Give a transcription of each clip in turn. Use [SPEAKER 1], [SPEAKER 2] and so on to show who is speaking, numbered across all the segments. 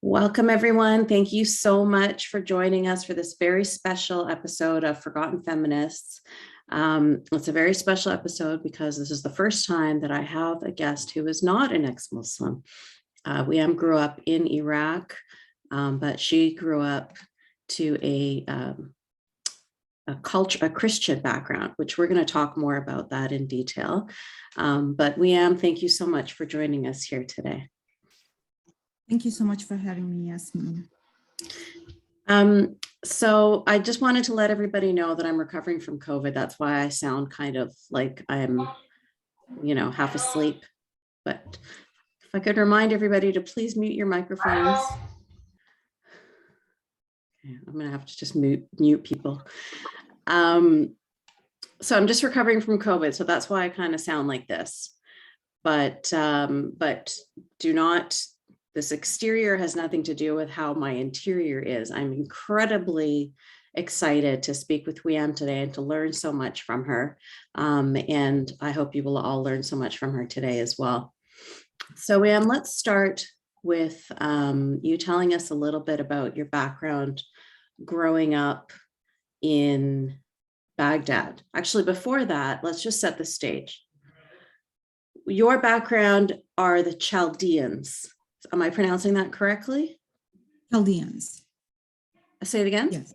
[SPEAKER 1] Welcome, everyone. Thank you so much for joining us for this very special episode of Forgotten Feminists. It's a very special episode because this is the first time that I have a guest who is not an ex-Muslim. Weam grew up in Iraq, but she grew up to a Christian background, which we're going to talk more about that in detail. But Weam, thank you so much for joining us here today.
[SPEAKER 2] Thank you so much for having me, Yasmine.
[SPEAKER 1] So I just wanted to let everybody know that I'm recovering from COVID. That's why I sound kind of like I'm, half asleep. But if I could remind everybody to please mute your microphones. Okay, I'm going to have to just mute people. So I'm just recovering from COVID. So that's why I kind of sound like this. But do not. This exterior has nothing to do with how my interior is. I'm incredibly excited to speak with Weam today and to learn so much from her. And I hope you will all learn so much from her today as well. So Weam, let's start with you telling us a little bit about your background growing up in Baghdad. Actually, before that, let's just set the stage. Your background are the Chaldeans. Am I pronouncing that correctly?
[SPEAKER 2] Chaldeans.
[SPEAKER 1] Say it again?
[SPEAKER 2] Yes.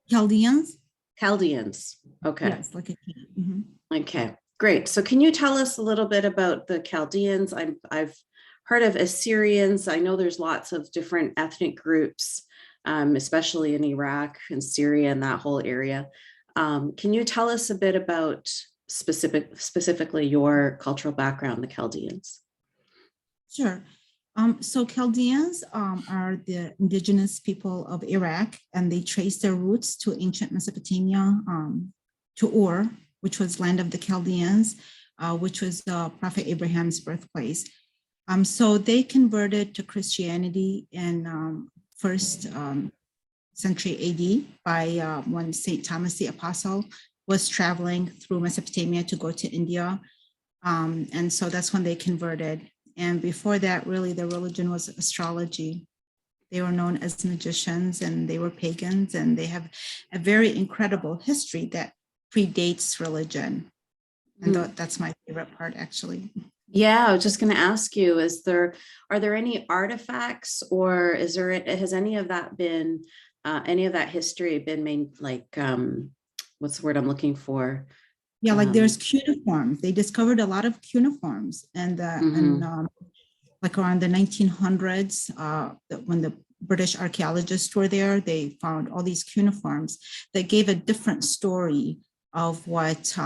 [SPEAKER 2] Chaldeans?
[SPEAKER 1] Chaldeans. Okay.
[SPEAKER 2] Yes, like a key. Mm-hmm.
[SPEAKER 1] Okay, great. So can you tell us a little bit about the Chaldeans? I've heard of Assyrians. I know there's lots of different ethnic groups, especially in Iraq and Syria and that whole area. Can you tell us a bit about specifically your cultural background, the Chaldeans?
[SPEAKER 2] Sure. So Chaldeans are the indigenous people of Iraq, and they trace their roots to ancient Mesopotamia, to Ur, which was land of the Chaldeans, which was Prophet Abraham's birthplace. So they converted to Christianity in first century AD by when St. Thomas the Apostle was traveling through Mesopotamia to go to India. And so that's when they converted. And before that, really, their religion was astrology. They were known as magicians and they were pagans, and they have a very incredible history that predates religion. And that's my favorite part, actually.
[SPEAKER 1] Yeah, I was just going to ask you, are there any artifacts, or has any of that been, any of that history been made, like, what's the word I'm looking for?
[SPEAKER 2] Yeah, like there's cuneiforms. They discovered a lot of cuneiforms, and like around the 1900s, when the British archaeologists were there, they found all these cuneiforms that gave a different story of what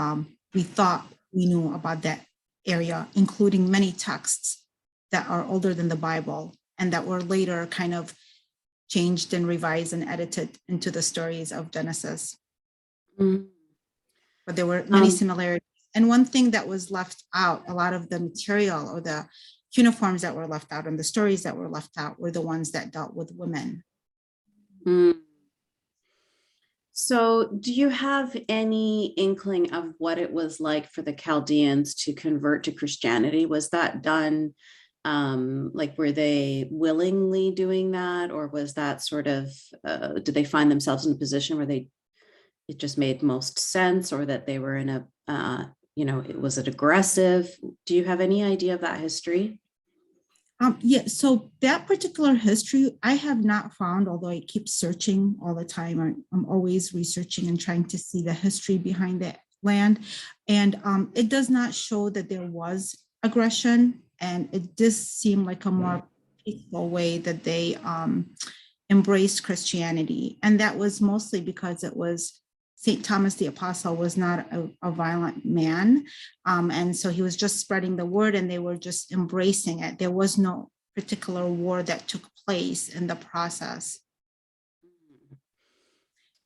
[SPEAKER 2] we thought we knew about that area, including many texts that are older than the Bible and that were later kind of changed and revised and edited into the stories of Genesis. But there were many similarities. And one thing that was left out, a lot of the material or the cuneiforms that were left out and the stories that were left out were the ones that dealt with women.
[SPEAKER 1] So do you have any inkling of what it was like for the Chaldeans to convert to Christianity? Was that done, like, were they willingly doing that? Or was that sort of, did they find themselves in a position where it just made most sense, or that they were in a, was it aggressive? Do you have any idea of that history?
[SPEAKER 2] Yeah, so that particular history I have not found, although I keep searching all the time. I'm always researching and trying to see the history behind that land. And it does not show that there was aggression. And it does seem like a more peaceful way that they embraced Christianity. And that was mostly because it was St. Thomas the Apostle was not a violent man. And so he was just spreading the word and they were just embracing it. There was no particular war that took place in the process.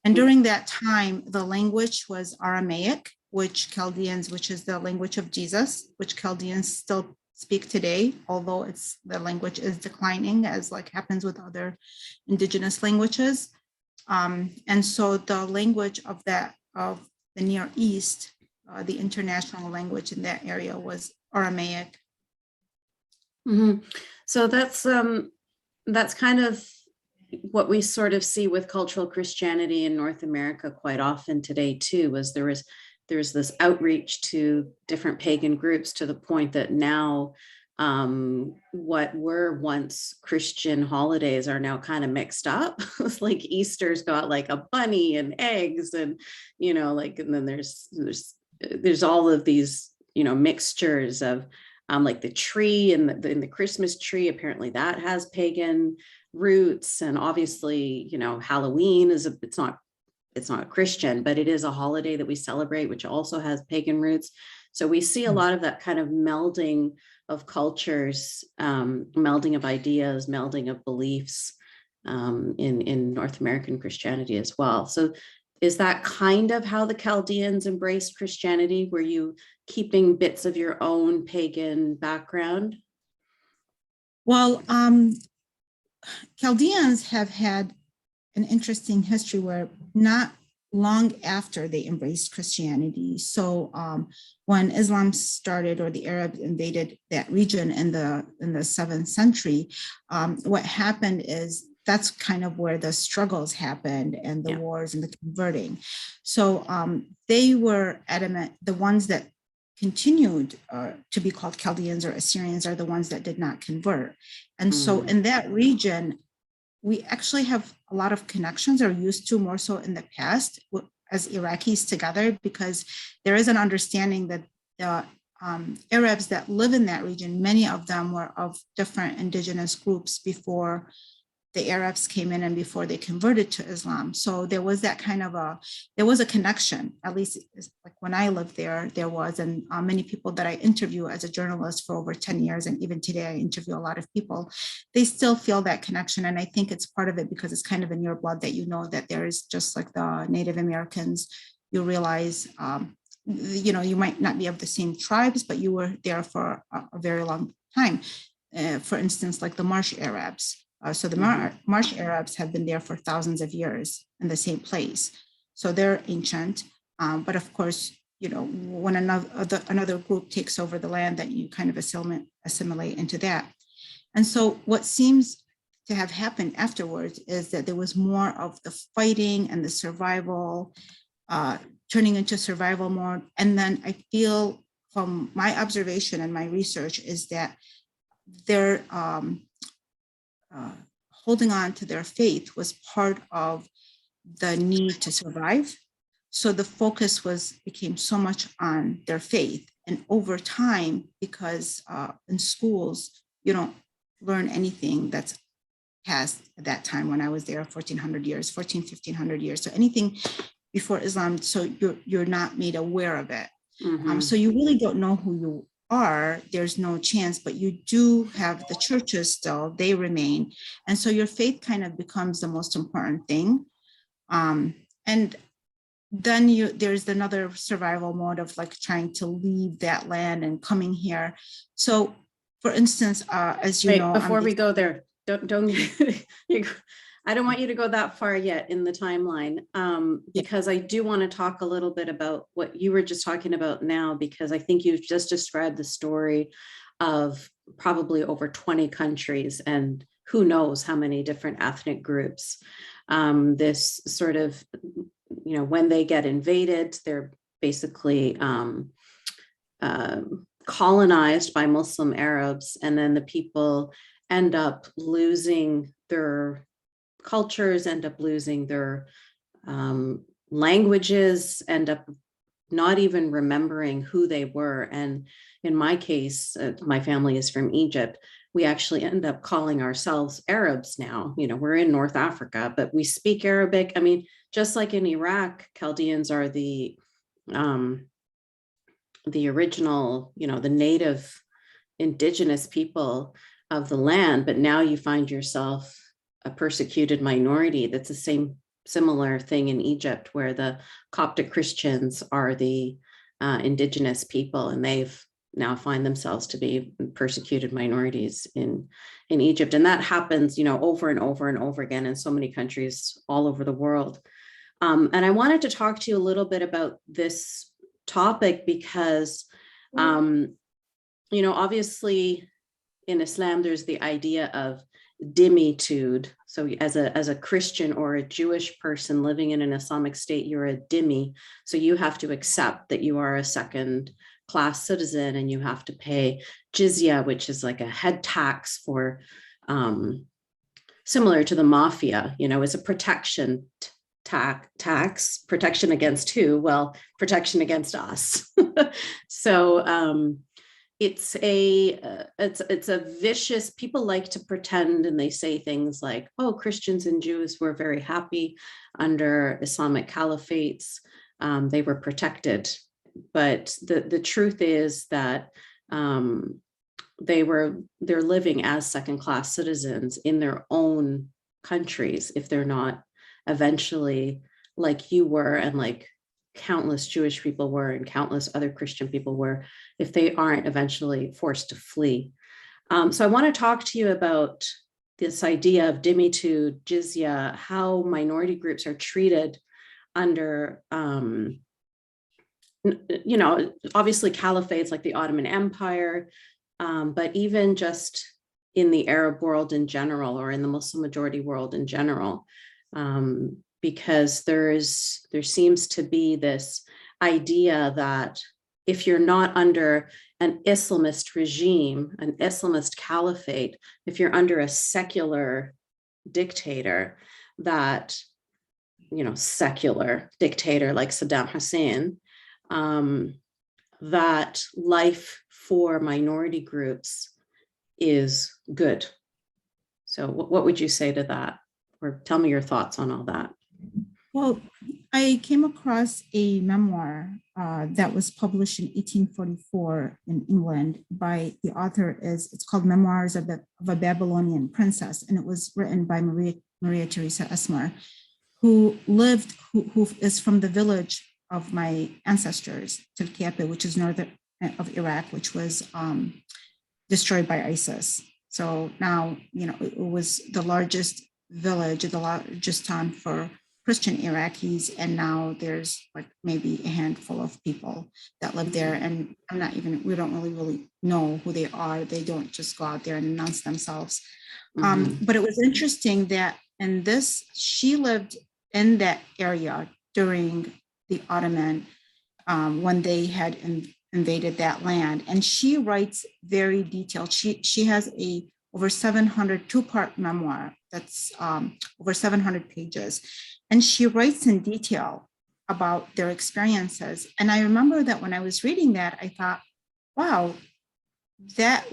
[SPEAKER 2] And during that time, the language was Aramaic, which is the language of Jesus, which Chaldeans still speak today, although the language is declining, as like happens with other indigenous languages. And so the language of the Near East, the international language in that area was Aramaic.
[SPEAKER 1] So that's that's kind of what we sort of see with cultural Christianity in North America quite often today too, was there's this outreach to different pagan groups to the point that now what were once Christian holidays are now kind of mixed up. It's like Easter's got like a bunny and eggs, and like, and then there's all of these mixtures of like the tree and the Christmas tree. Apparently that has pagan roots, and obviously Halloween it's not Christian, but it is a holiday that we celebrate, which also has pagan roots. So we see a lot of that kind of melding of cultures, melding of ideas, melding of beliefs in North American Christianity as well. So is that kind of how the Chaldeans embraced Christianity? Were you keeping bits of your own pagan background?
[SPEAKER 2] Well, Chaldeans have had an interesting history where not long after they embraced Christianity. So when Islam started, or the Arabs invaded that region in the 7th century, what happened is that's kind of where the struggles happened and the wars and the converting. So they were adamant, the ones that continued to be called Chaldeans or Assyrians are the ones that did not convert. And so in that region, we actually have a lot of connections, or used to more so in the past as Iraqis together, because there is an understanding that the Arabs that live in that region, many of them were of different indigenous groups before the Arabs came in and before they converted to Islam. So there was that kind of there was a connection, at least like when I lived there, there was, and many people that I interview as a journalist for over 10 years, and even today I interview a lot of people, they still feel that connection. And I think it's part of it because it's kind of in your blood that that there is, just like the Native Americans, you realize, you might not be of the same tribes, but you were there for a very long time. For instance, like the Marsh Arabs. So the Marsh Arabs have been there for thousands of years in the same place. So they're ancient. But of course, when another group takes over the land, that you kind of assimilate into that. And so what seems to have happened afterwards is that there was more of the fighting and the survival, turning into survival mode. And then I feel, from my observation and my research, is that they're holding on to their faith was part of the need to survive. So the focus became so much on their faith. And over time, because in schools, you don't learn anything that's past at that time. When I was there, 1500 years. So anything before Islam, so you're not made aware of it. So you really don't know who you are. There's no chance, but you do have the churches still, they remain. And so your faith kind of becomes the most important thing. And then there's another survival mode of like trying to leave that land and coming here. So for instance, as you know,
[SPEAKER 1] before we go there, don't I don't want you to go that far yet in the timeline, because I do want to talk a little bit about what you were just talking about now, because I think you've just described the story of probably over 20 countries and who knows how many different ethnic groups. This sort of, when they get invaded, they're basically colonized by Muslim Arabs, and then the people end up losing their cultures, end up losing their languages, end up not even remembering who they were. And in my case, my family is from Egypt. We actually end up calling ourselves Arabs now. We're in North Africa, but we speak Arabic. I mean, just like in Iraq, Chaldeans are the original, the native indigenous people of the land, but now you find yourself a persecuted minority. That's the similar thing in Egypt, where the Coptic Christians are the indigenous people, and they've now find themselves to be persecuted minorities in Egypt. And that happens, over and over and over again in so many countries all over the world. And I wanted to talk to you a little bit about this topic because, obviously in Islam, there's the idea of dhimmitude. So as a Christian or a Jewish person living in an Islamic state, you're a dhimmi. So you have to accept that you are a second class citizen, and you have to pay jizya, which is like a head tax for, similar to the mafia, you know, it's a protection tax. Protection against who? Well, protection against us. So it's a vicious, people like to pretend, and they say things like, oh, Christians and Jews were very happy under Islamic caliphates. They were protected. But the truth is that they're living as second-class citizens in their own countries, if they're not eventually, like you were, and like countless Jewish people were, and countless other Christian people were, if they aren't eventually forced to flee. So I want to talk to you about this idea of dhimmitude, jizya, how minority groups are treated under, you know, obviously caliphates like the Ottoman Empire, but even just in the Arab world in general, or in the Muslim majority world in general, because there seems to be this idea that if you're not under an Islamist regime, an Islamist caliphate, if you're under a secular dictator, that, you know, secular dictator like Saddam Hussein, that life for minority groups is good. So what would you say to that? Or tell me your thoughts on all that.
[SPEAKER 2] Well, I came across a memoir that was published in 1844 in England by the author. It's called Memoirs of a Babylonian Princess, and it was written by Maria Theresa Esmer, who is from the village of my ancestors, 𝗃𝗶𝗱𝗲, which is north of Iraq, which was destroyed by ISIS. So now, you know, it was the largest village, the largest town for Christian Iraqis, and now there's like maybe a handful of people that live there, and we don't really know who they are. They don't just go out there and announce themselves. But it was interesting that she lived in that area during the Ottoman, when they had invaded that land, and she writes very detailed. She has a over 700 two-part memoir that's over 700 pages, and she writes in detail about their experiences. And I remember that when I was reading that, I thought, wow, that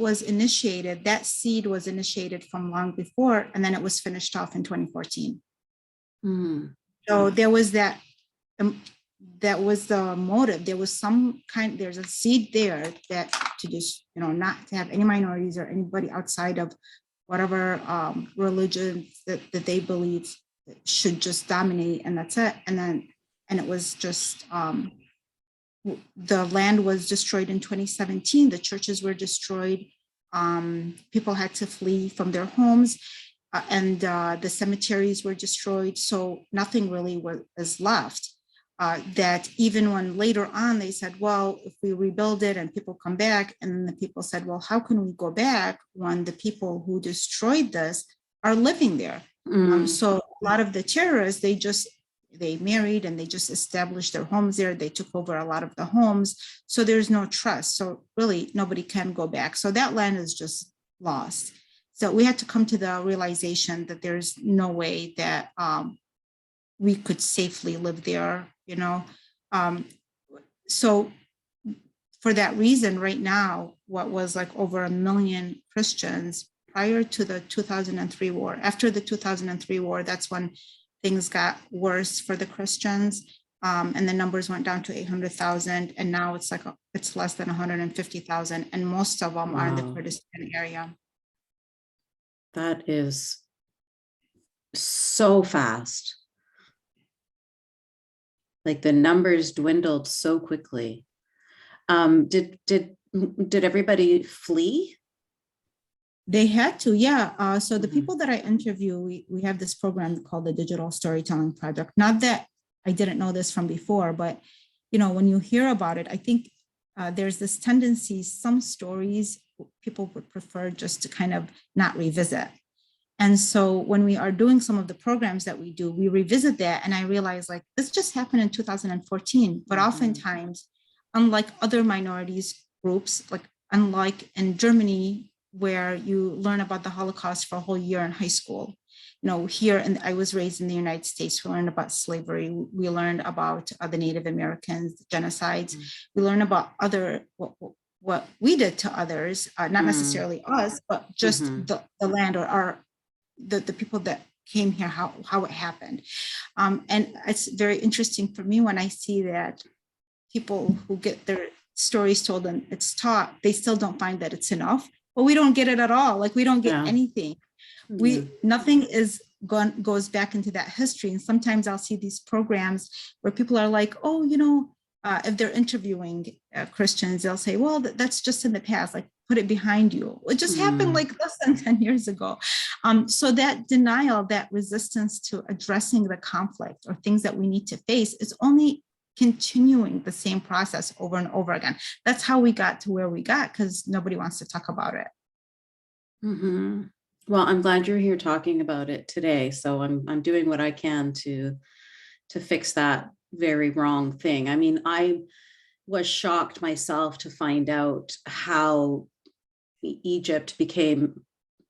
[SPEAKER 2] seed was initiated from long before, and then it was finished off in 2014. So there was that was the motive. There was there's a seed there that to just, you know, not to have any minorities or anybody outside of whatever religion that they believe should just dominate, and that's it. And it was just, the land was destroyed in 2017. The churches were destroyed. People had to flee from their homes, and the cemeteries were destroyed. So nothing really was left. That even when later on they said, well, if we rebuild it and people come back, and then the people said, well, how can we go back when the people who destroyed this are living there? So a lot of the terrorists, they married and they just established their homes there. They took over a lot of the homes. So there's no trust. So really nobody can go back. So that land is just lost. So we had to come to the realization that there's no way that we could safely live there, you know. So for that reason, right now, what was like over 1 million Christians prior to the 2003 war, after the 2003 war, that's when things got worse for the Christians, and the numbers went down to 800,000, and now it's less than 150,000, and most of them are in the Kurdistan area.
[SPEAKER 1] That is so fast. Like the numbers dwindled so quickly. Did everybody flee?
[SPEAKER 2] They had to, yeah. So the people that I interview, we have this program called the Digital Storytelling Project. Not that I didn't know this from before, but you know, when you hear about it, I think there's this tendency, some stories people would prefer just to kind of not revisit. And so when we are doing some of the programs that we do, we revisit that. And I realize like this just happened in 2014, but oftentimes, unlike other minorities groups, like unlike in Germany, where you learn about the Holocaust for a whole year in high school, you know, here, and I was raised in the United States, we learned about slavery, we learned about the Native Americans, genocides, we learned about other, what we did to others, not necessarily us, but just the land or the people that came here, how it happened. And it's very interesting for me when I see that people who get their stories told and it's taught, they still don't find that it's enough, but we don't get it at all. Like we don't get anything. Nothing goes back into that history. And sometimes I'll see these programs where people are like, oh, you know, if they're interviewing Christians, they'll say, well, that's just in the past, like put it behind you. It just happened like less than 10 years ago. So that denial, that resistance to addressing the conflict or things that we need to face is only continuing the same process over and over again. That's how we got to where we got, because nobody wants to talk about it.
[SPEAKER 1] Well, I'm glad you're here talking about it today. So I'm doing what I can to fix that very wrong thing. I mean, I was shocked myself to find out how Egypt became,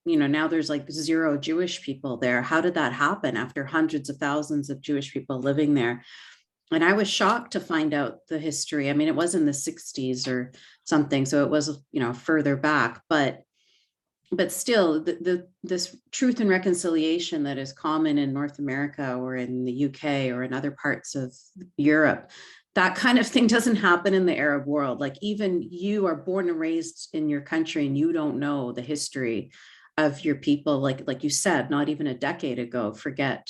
[SPEAKER 1] you know, now there's like 0 Jewish people there. How did that happen after hundreds of thousands of Jewish people living there? And I was shocked to find out the history. I mean, it was in the 60s or something, so it was, you know, further back, but still this truth and reconciliation that is common in North America or in the UK or in other parts of Europe, that kind of thing doesn't happen in the Arab world. Like even you are born and raised in your country and you don't know the history of your people, like you said, not even a decade ago, forget,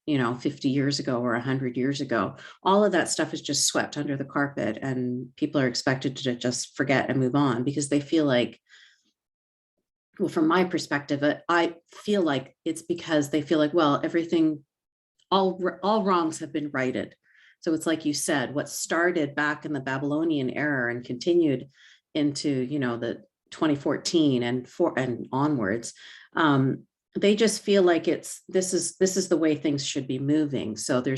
[SPEAKER 1] you know, 50 years ago or 100 years ago. All of that stuff is just swept under the carpet and people are expected to just forget and move on because they feel like, well, from my perspective, I feel like it's because they feel like, well, everything, all wrongs have been righted. So it's like you said, what started back in the Babylonian era and continued into, you know, the 2014 and onwards, they just feel like this is the way things should be moving. So there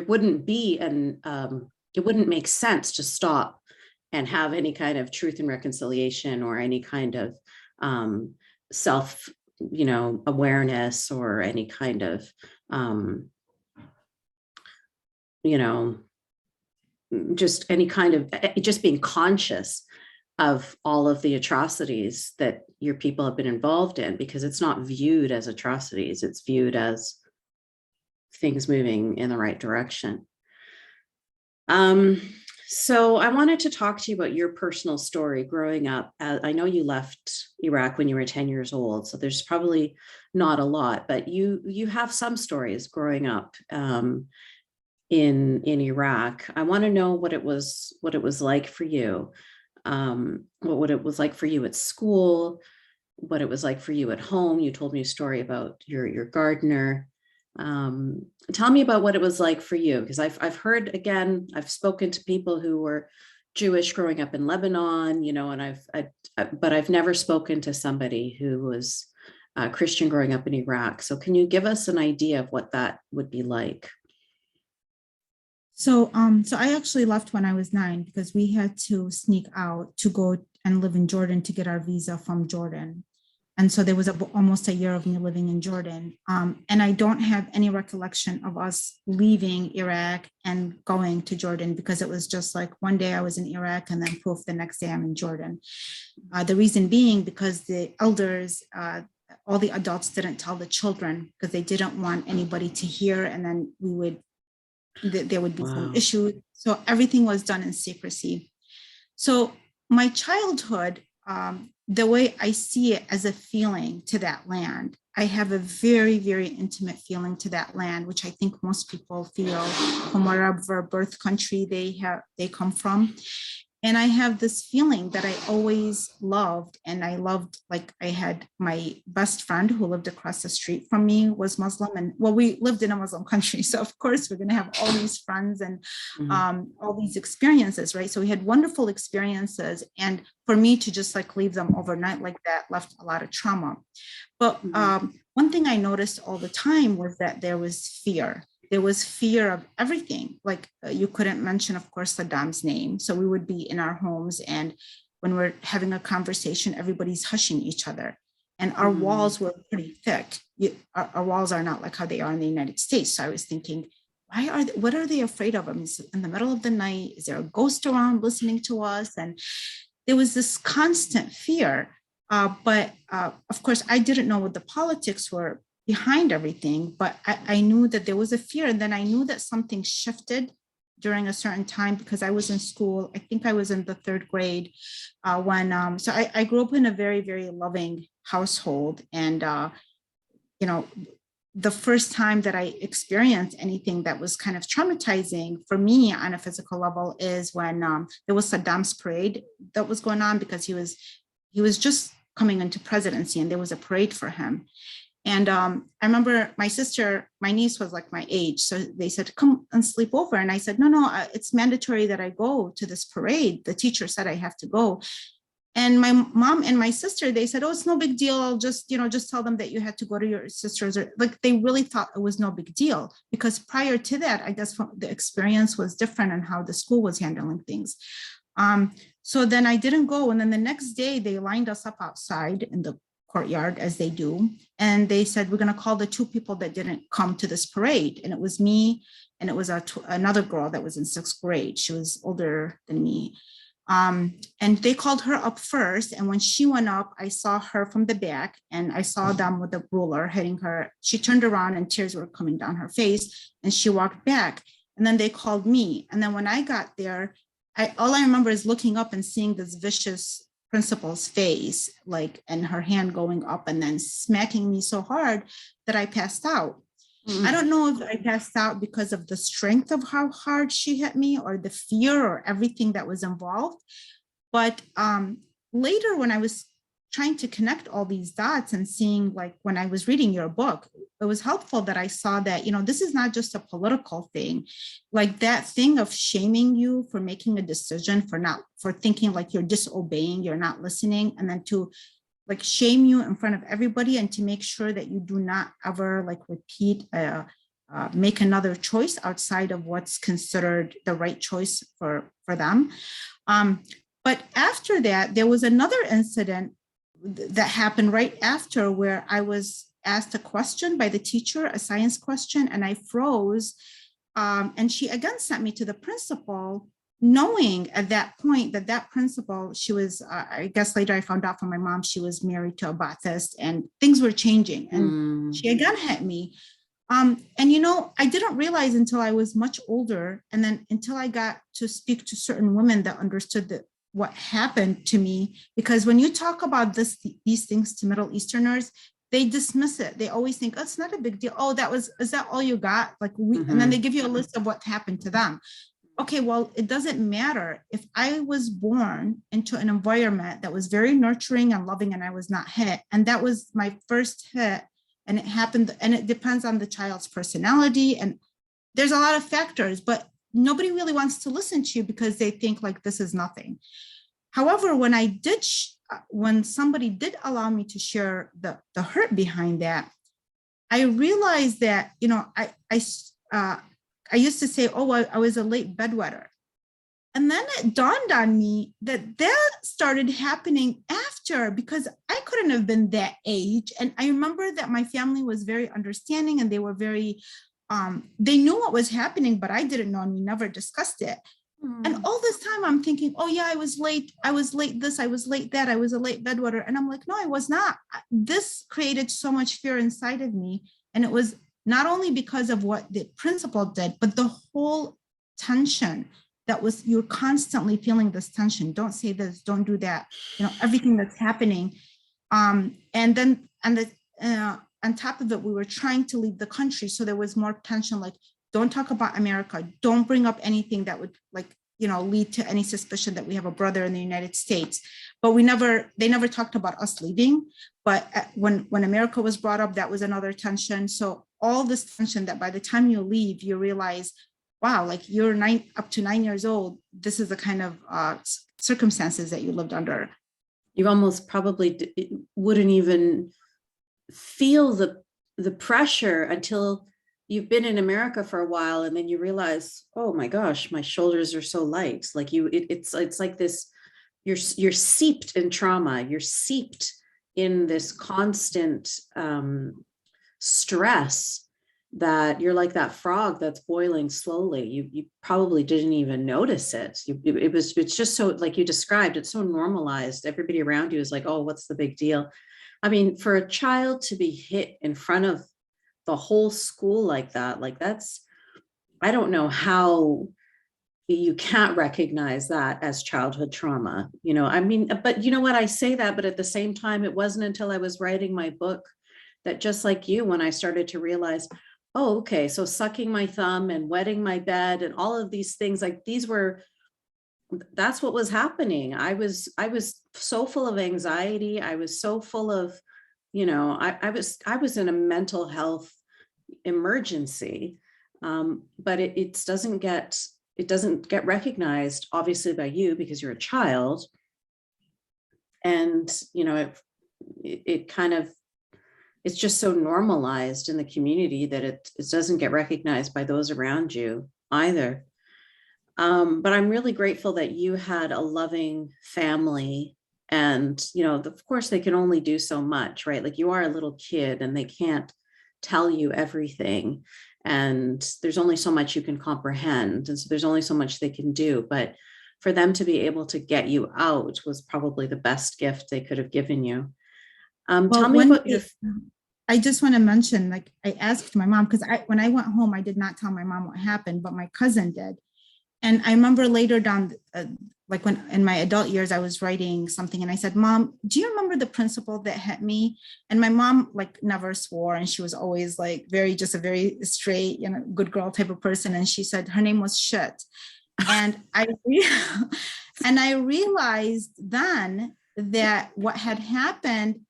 [SPEAKER 1] wouldn't be it wouldn't make sense to stop and have any kind of truth and reconciliation or any kind of self, you know, awareness or any kind of, you know, just any kind of, just being conscious of all of the atrocities that your people have been involved in, because it's not viewed as atrocities, it's viewed as things moving in the right direction. So I wanted to talk to you about your personal story growing up. I know you left Iraq when you were 10 years old, so there's probably not a lot, but you have some stories growing up in Iraq. I want to know what it was like for you, what it was like for you at school, what it was like for you at home. You told me a story about your gardener. Tell me about what it was like for you, because I've heard, again, I've spoken to people who were Jewish growing up in Lebanon, you know, and but I've never spoken to somebody who was Christian growing up in Iraq. So can you give us an idea of what that would be like?
[SPEAKER 2] So I actually left when I was 9 because we had to sneak out to go and live in Jordan to get our visa from Jordan. And so there was almost a year of me living in Jordan. And I don't have any recollection of us leaving Iraq and going to Jordan, because it was just like one day I was in Iraq and then poof, the next day I'm in Jordan. The reason being because the elders, all the adults didn't tell the children because they didn't want anybody to hear. And then there would be some issues. So everything was done in secrecy. So my childhood, the way I see it as a feeling to that land, I have a very, very intimate feeling to that land, which I think most people feel from wherever birth country they come from. And I have this feeling that I always loved, and I loved, like I had my best friend who lived across the street from me was Muslim, and well, we lived in a Muslim country. So of course we're gonna have all these friends and all these experiences, right? So we had wonderful experiences. And for me to just like leave them overnight like that left a lot of trauma. But one thing I noticed all the time was that there was fear. There was fear of everything. Like you couldn't mention, of course, Saddam's name. So we would be in our homes, and when we're having a conversation, everybody's hushing each other. And our walls were pretty thick. Our walls are not like how they are in the United States. So I was thinking, what are they afraid of? I mean, in the middle of the night, is there a ghost around listening to us? And there was this constant fear. But of course, I didn't know what the politics were behind everything, but I knew that there was a fear. And then I knew that something shifted during a certain time, because I was in school. I think I was in the 3rd grade when, so I grew up in a very, very loving household. And, you know, the first time that I experienced anything that was kind of traumatizing for me on a physical level is when there was Saddam's parade that was going on, because he was just coming into presidency and there was a parade for him. And I remember my niece was like my age. So they said, come and sleep over. And I said, no, it's mandatory that I go to this parade. The teacher said I have to go. And my mom and my sister, they said, oh, it's no big deal. I'll just tell them that you had to go to your sisters. Or like, they really thought it was no big deal, because prior to that, I guess the experience was different and how the school was handling things. So then I didn't go. And then the next day they lined us up outside in the courtyard, as they do. And they said, we're going to call the 2 people that didn't come to this parade. And it was me, and it was another girl that was in 6th grade. She was older than me. And they called her up first. And when she went up, I saw her from the back, and I saw them with a ruler hitting her. She turned around and tears were coming down her face, and she walked back. And then they called me. And then when I got there, all I remember is looking up and seeing this vicious principal's face, like, and her hand going up and then smacking me so hard that I passed out. I don't know if I passed out because of the strength of how hard she hit me, or the fear, or everything that was involved. But later, when I was trying to connect all these dots and seeing, like, when I was reading your book, it was helpful that I saw that, this is not just a political thing. Like that thing of shaming you for making a decision, for thinking like you're disobeying, you're not listening, and then to like shame you in front of everybody, and to make sure that you do not ever like make another choice outside of what's considered the right choice for them. But after that, there was another incident that happened right after, where I was asked a question by the teacher, a science question, and I froze. And she again sent me to the principal, knowing at that point that principal, she was, I guess later I found out from my mom, she was married to a 𝗃𝗧, and things were changing. And she again hit me. And, I didn't realize until I was much older, and then until I got to speak to certain women that understood what happened to me. Because when you talk about these things to Middle Easterners, they dismiss it. They always think, oh, it's not a big deal. Oh, is that all you got? Like, and then they give you a list of what happened to them. Okay, well, it doesn't matter. If I was born into an environment that was very nurturing and loving, and I was not hit, and that was my first hit, and it happened, and it depends on the child's personality, and there's a lot of factors, but nobody really wants to listen to you because they think like this is nothing. However, when somebody did allow me to share the hurt behind that, I realized that, I used to say, oh, I was a late bedwetter. And then it dawned on me that started happening after, because I couldn't have been that age. And I remember that my family was very understanding, and they were very, they knew what was happening, but I didn't know, and we never discussed it. And all this time I'm thinking, oh yeah, I was late this, I was late that, I was a late bedwetter. And I'm like, no, I was not. This created so much fear inside of me. And it was not only because of what the principal did, but the whole tension that was, you're constantly feeling this tension. Don't say this, don't do that, everything that's happening. And then, on top of it, we were trying to leave the country. So there was more tension, like, don't talk about America. Don't bring up anything that would like lead to any suspicion that we have a brother in the United States. But they never talked about us leaving. But when America was brought up, that was another tension. So all this tension that by the time you leave, you realize, wow, like you're up to 9 years old. This is the kind of circumstances that you lived under.
[SPEAKER 1] You almost probably wouldn't even feel the pressure until you've been in America for a while, and then you realize, oh my gosh, my shoulders are so light. Like it's like this, you're seeped in trauma. You're seeped in this constant stress that you're like that frog that's boiling slowly. You probably didn't even notice it. It's just so, like you described, it's so normalized. Everybody around you is like, oh, what's the big deal? I mean, for a child to be hit in front of the whole school like that, like that's, I don't know how you can't recognize that as childhood trauma, I mean, but you know what, I say that, but at the same time, it wasn't until I was writing my book that, just like you, when I started to realize, oh, okay, so sucking my thumb and wetting my bed and all of these things, like that's what was happening. I was so full of anxiety. I was so full of, I was in a mental health emergency, but it doesn't get recognized, obviously, by you because you're a child. And, it kind of, it's just so normalized in the community that it doesn't get recognized by those around you either. But I'm really grateful that you had a loving family, and, of course they can only do so much, right? Like you are a little kid and they can't tell you everything, and there's only so much you can comprehend. And so there's only so much they can do, but for them to be able to get you out was probably the best gift they could have given you. Tell me about your...
[SPEAKER 2] I just want to mention, like I asked my mom, because when I went home, I did not tell my mom what happened, but my cousin did. And I remember later down, like when in my adult years, I was writing something and I said, Mom, do you remember the principal that hit me? And my mom like never swore. And she was always like just a very straight, good girl type of person. And she said her name was Shit. And I realized then that what had happened,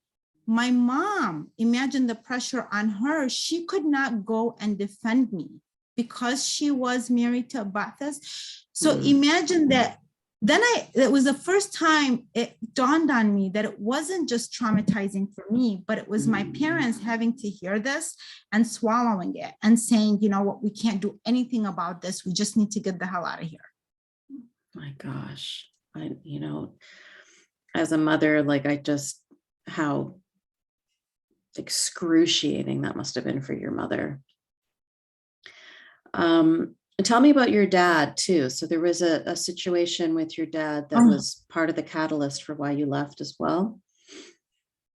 [SPEAKER 2] my mom, imagine the pressure on her. She could not go and defend me because she was married to a Ba'athist. So imagine that. Then it was the first time it dawned on me that it wasn't just traumatizing for me, but it was my parents having to hear this and swallowing it and saying, you know what, we can't do anything about this. We just need to get the hell out of here.
[SPEAKER 1] My gosh, as a mother, like how excruciating that must have been for your mother. Tell me about your dad too. So there was a situation with your dad that was part of the catalyst for why you left as well.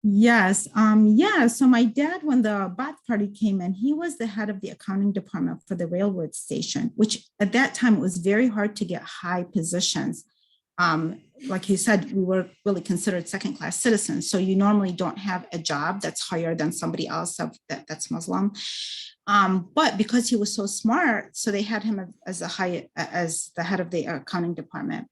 [SPEAKER 2] Yes. So my dad, when the Ba'ath Party came in, he was the head of the accounting department for the railroad station, which at that time it was very hard to get high positions. Like you said, we were really considered second-class citizens. So you normally don't have a job that's higher than somebody else that's Muslim. But because he was so smart, so they had him as the head of the accounting department.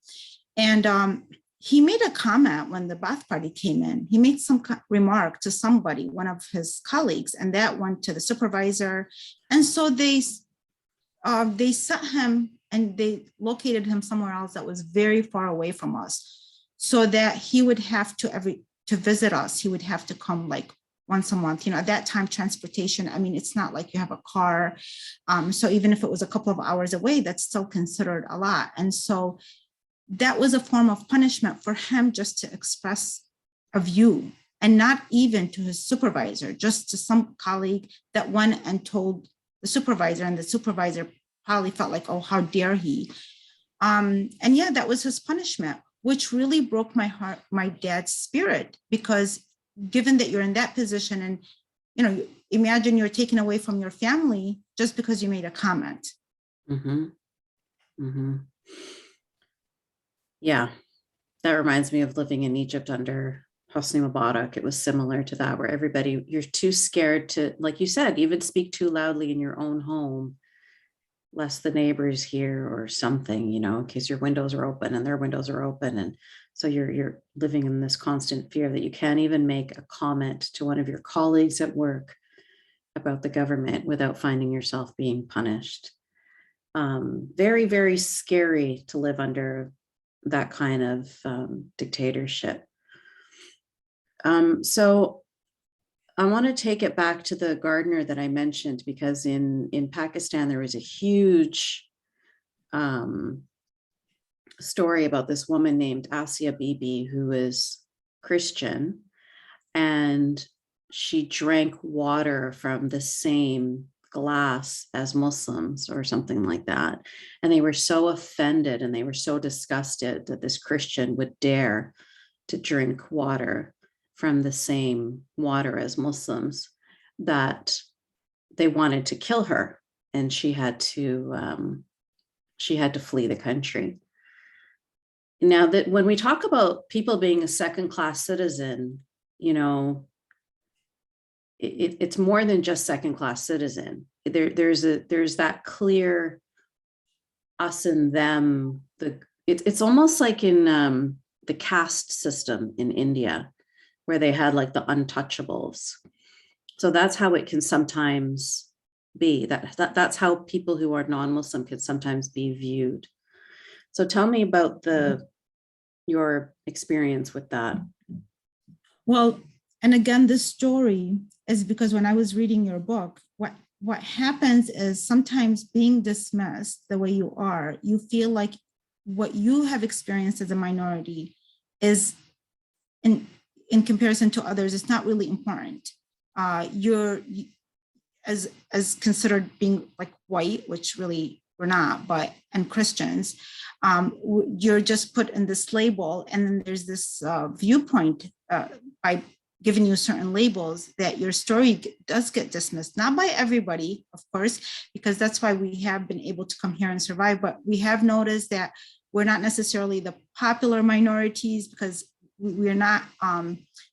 [SPEAKER 2] And he made a comment when the Ba'ath Party came in. He made some remark to somebody, one of his colleagues, and that went to the supervisor. And so they sent him and they located him somewhere else that was very far away from us, so that he would have to visit us. He would have to come like once a month. At that time, transportation, I mean, it's not like you have a car. So even if it was a couple of hours away, that's still considered a lot. And so that was a form of punishment for him, just to express a view, and not even to his supervisor, just to some colleague that went and told the supervisor, and the supervisor probably felt like, oh, how dare he? And yeah, that was his punishment, which really broke my heart, my dad's spirit, because given that you're in that position and, imagine you're taken away from your family just because you made a comment.
[SPEAKER 1] Mm-hmm. Mm-hmm. Yeah, that reminds me of living in Egypt under 𝗃𝗄𝗎 Mubarak. It was similar to that, where you're too scared to, like you said, even speak too loudly in your own home, lest the neighbors hear or something, you know, in case your windows are open and their windows are open. And so you're living in this constant fear that you can't even make a comment to one of your colleagues at work about the government without finding yourself being punished. Very, very scary to live under that kind of dictatorship. So I want to take it back to the gardener that I mentioned, because in Pakistan, there was a huge story about this woman named Asia Bibi, who is Christian, and she drank water from the same glass as Muslims or something like that. And they were so offended and they were so disgusted that this Christian would dare to drink water from the same water as Muslims, that they wanted to kill her, and she had to flee the country. Now, that when we talk about people being a second-class citizen, you know, it's more than just second-class citizen. There's that clear us and them. It's almost like in the caste system in India, where they had like the untouchables. So that's how it can sometimes be. That's how people who are non-Muslim can sometimes be viewed. So tell me about your experience with that.
[SPEAKER 2] Well, and again, this story is because when I was reading your book, what happens is sometimes being dismissed the way you are, you feel like what you have experienced as a minority is in comparison to others, it's not really important. You're as considered being like white, which really we're not, and Christians, you're just put in this label, and then there's this viewpoint by giving you certain labels that your story does get dismissed, not by everybody, of course, because that's why we have been able to come here and survive, but we have noticed that we're not necessarily the popular minorities, because we're not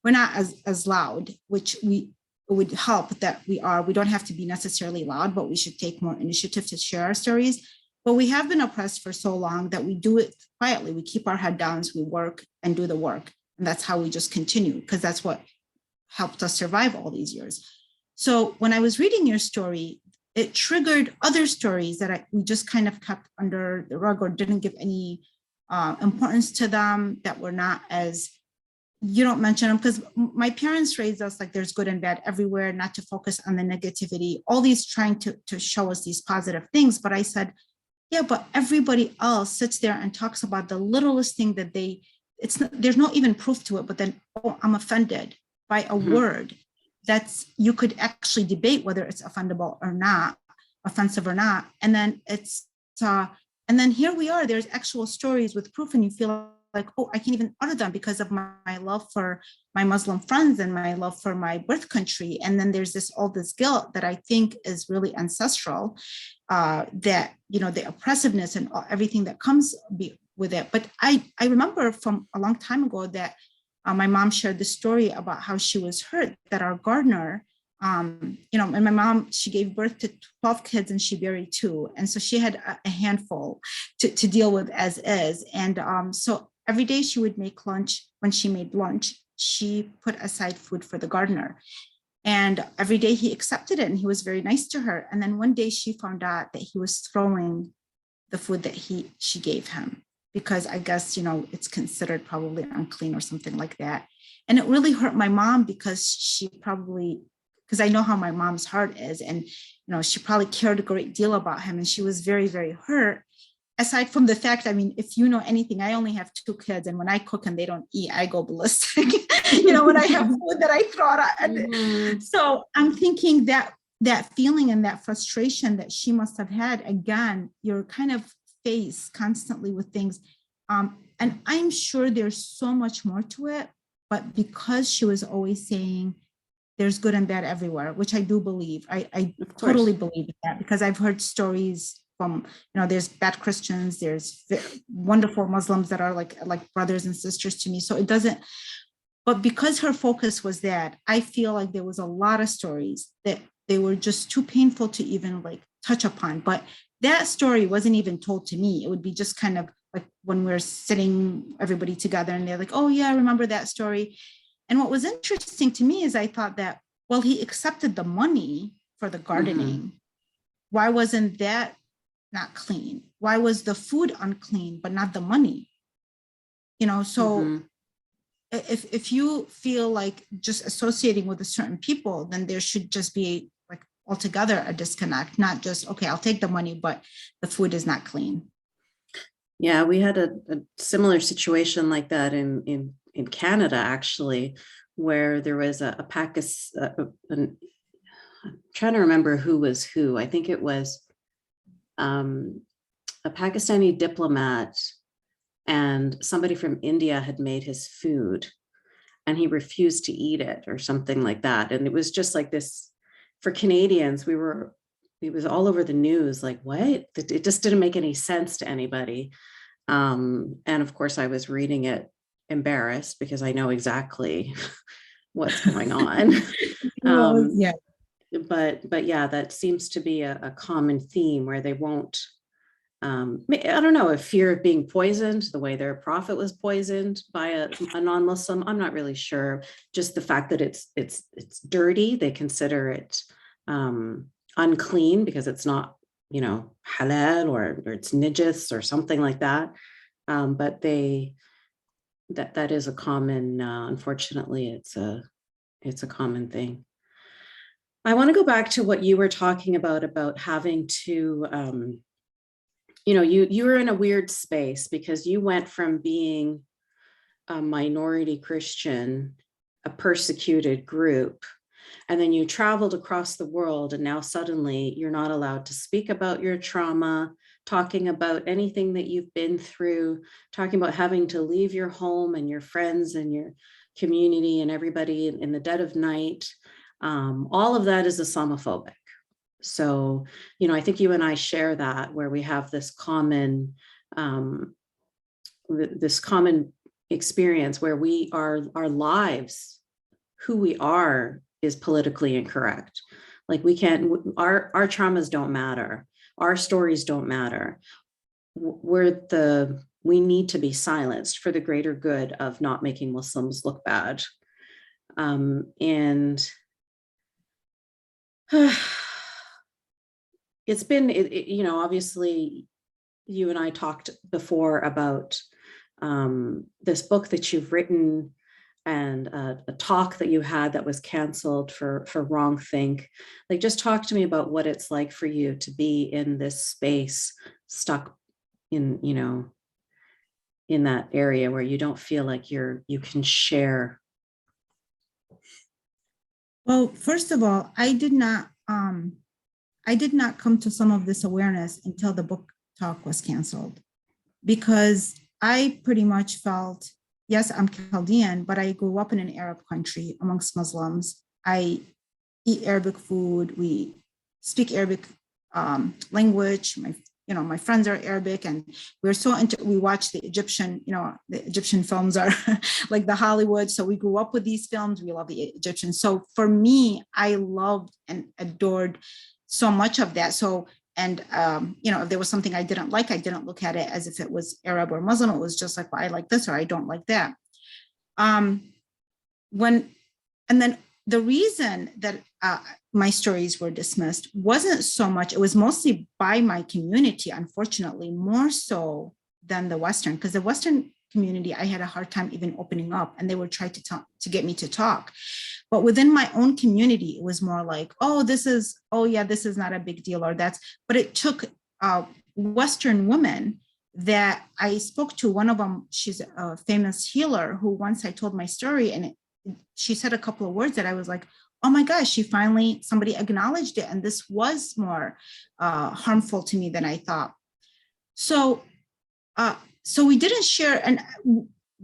[SPEAKER 2] as loud, which it would help that we don't have to be necessarily loud, but we should take more initiative to share our stories. But we have been oppressed for so long that we do it quietly. We keep our head down, we work and do the work. And that's how we just continue, because that's what helped us survive all these years. So when I was reading your story, it triggered other stories that we just kind of kept under the rug or didn't give any importance to them, that were not as, you don't mention them, because my parents raised us like there's good and bad everywhere, not to focus on the negativity, all these trying to show us these positive things. But I said, yeah, but everybody else sits there and talks about the littlest thing that there's no even proof to it, but then, oh, I'm offended by a word you could actually debate whether it's offendable or not, offensive or not. And then and then here we are, there's actual stories with proof, and you feel like, oh, I can't even utter them because of my love for my Muslim friends and my love for my birth country. And then there's all this guilt that I think is really ancestral, that, you know, the oppressiveness and everything that comes with it. But I remember from a long time ago that my mom shared the story about how she was hurt that our gardener, you know, and my mom, she gave birth to 12 kids and she buried 2. And so she had a handful to deal with as is. And so every day she would make lunch. When she made lunch, she put aside food for the gardener. And every day he accepted it and he was very nice to her. And then one day she found out that he was throwing the food that she gave him, because I guess, you know, it's considered probably unclean or something like that. And it really hurt my mom, because because I know how my mom's heart is, and, you know, she probably cared a great deal about him, and she was very, very hurt. Aside from the fact, I mean, if you know anything, I only have 2 kids, and when I cook and they don't eat, I go ballistic. You know, when I have food that I throw out. So I'm thinking that feeling and that frustration that she must have had, again, you're kind of face constantly with things. And I'm sure there's so much more to it, but because she was always saying there's good and bad everywhere, which I do believe, I totally believe that, because I've heard stories from, you know, there's bad Christians, there's wonderful Muslims that are like brothers and sisters to me. So it doesn't, but because her focus was that, I feel like there was a lot of stories that they were just too painful to even like touch upon, but that story wasn't even told to me. It would be just kind of like when we're sitting, everybody together, and they're like, oh yeah, I remember that story. And what was interesting to me is I thought that, well, he accepted the money for the gardening. Why wasn't that not clean? Why was the food unclean, but not the money? You know, so if you feel like just associating with a certain people, then there should just be like altogether a disconnect, not just, okay, I'll take the money, but the food is not clean.
[SPEAKER 1] Yeah, we had a similar situation like that in Canada, actually, where there was a Pakistan, I'm trying to remember who was who. I think it was a Pakistani diplomat, and somebody from India had made his food and he refused to eat it or something like that. And it was just like this, for Canadians, it was all over the news, like, what? It just didn't make any sense to anybody. And of course I was reading it embarrassed because I know exactly what's going on.
[SPEAKER 2] Yeah.
[SPEAKER 1] But yeah, that seems to be a common theme where they won't, I don't know, if fear of being poisoned, the way their prophet was poisoned by a non-Muslim, I'm not really sure. Just the fact that it's dirty, they consider it unclean because it's not, you know, halal or it's nijis or something like that. But that is a common, unfortunately, it's a common thing. I want to go back to what you were talking about having to, you know, you were in a weird space because you went from being a minority Christian, a persecuted group, and then you traveled across the world, and now suddenly you're not allowed to speak about your trauma, talking about anything that you've been through, talking about having to leave your home and your friends and your community and everybody in the dead of night. All of that is Islamophobic. So, you know, I think you and I share that, where we have this common experience where our lives, who we are, is politically incorrect. Like we can't, our traumas don't matter. Our stories don't matter. We need to be silenced for the greater good of not making Muslims look bad. And it's been, you know, obviously you and I talked before about this book that you've written and a talk that you had that was canceled for wrong think. Like, just talk to me about what it's like for you to be in this space, stuck in, you know, in that area where you don't feel like you can share.
[SPEAKER 2] Well, first of all, I did not come to some of this awareness until the book talk was canceled, because I pretty much felt, yes, I'm Chaldean, but I grew up in an Arab country amongst Muslims. I eat Arabic food. We speak Arabic language. My friends are Arabic, and we're so we watch the Egyptian, the Egyptian films are like the Hollywood. So we grew up with these films. We love the Egyptians. So for me, I loved and adored so much of that. So, and, if there was something I didn't like, I didn't look at it as if it was Arab or Muslim. It was just like, well, I like this or I don't like that. And then the reason that my stories were dismissed wasn't so much, it was mostly by my community, unfortunately, more so than the Western, because the Western community, I had a hard time even opening up, and they would try to get me to talk. But within my own community, it was more like, this is not a big deal, or but it took Western women that I spoke to. One of them, she's a famous healer, who once I told my story, and she said a couple of words that I was like, oh my gosh, somebody acknowledged it. And this was more harmful to me than I thought. So we didn't share, and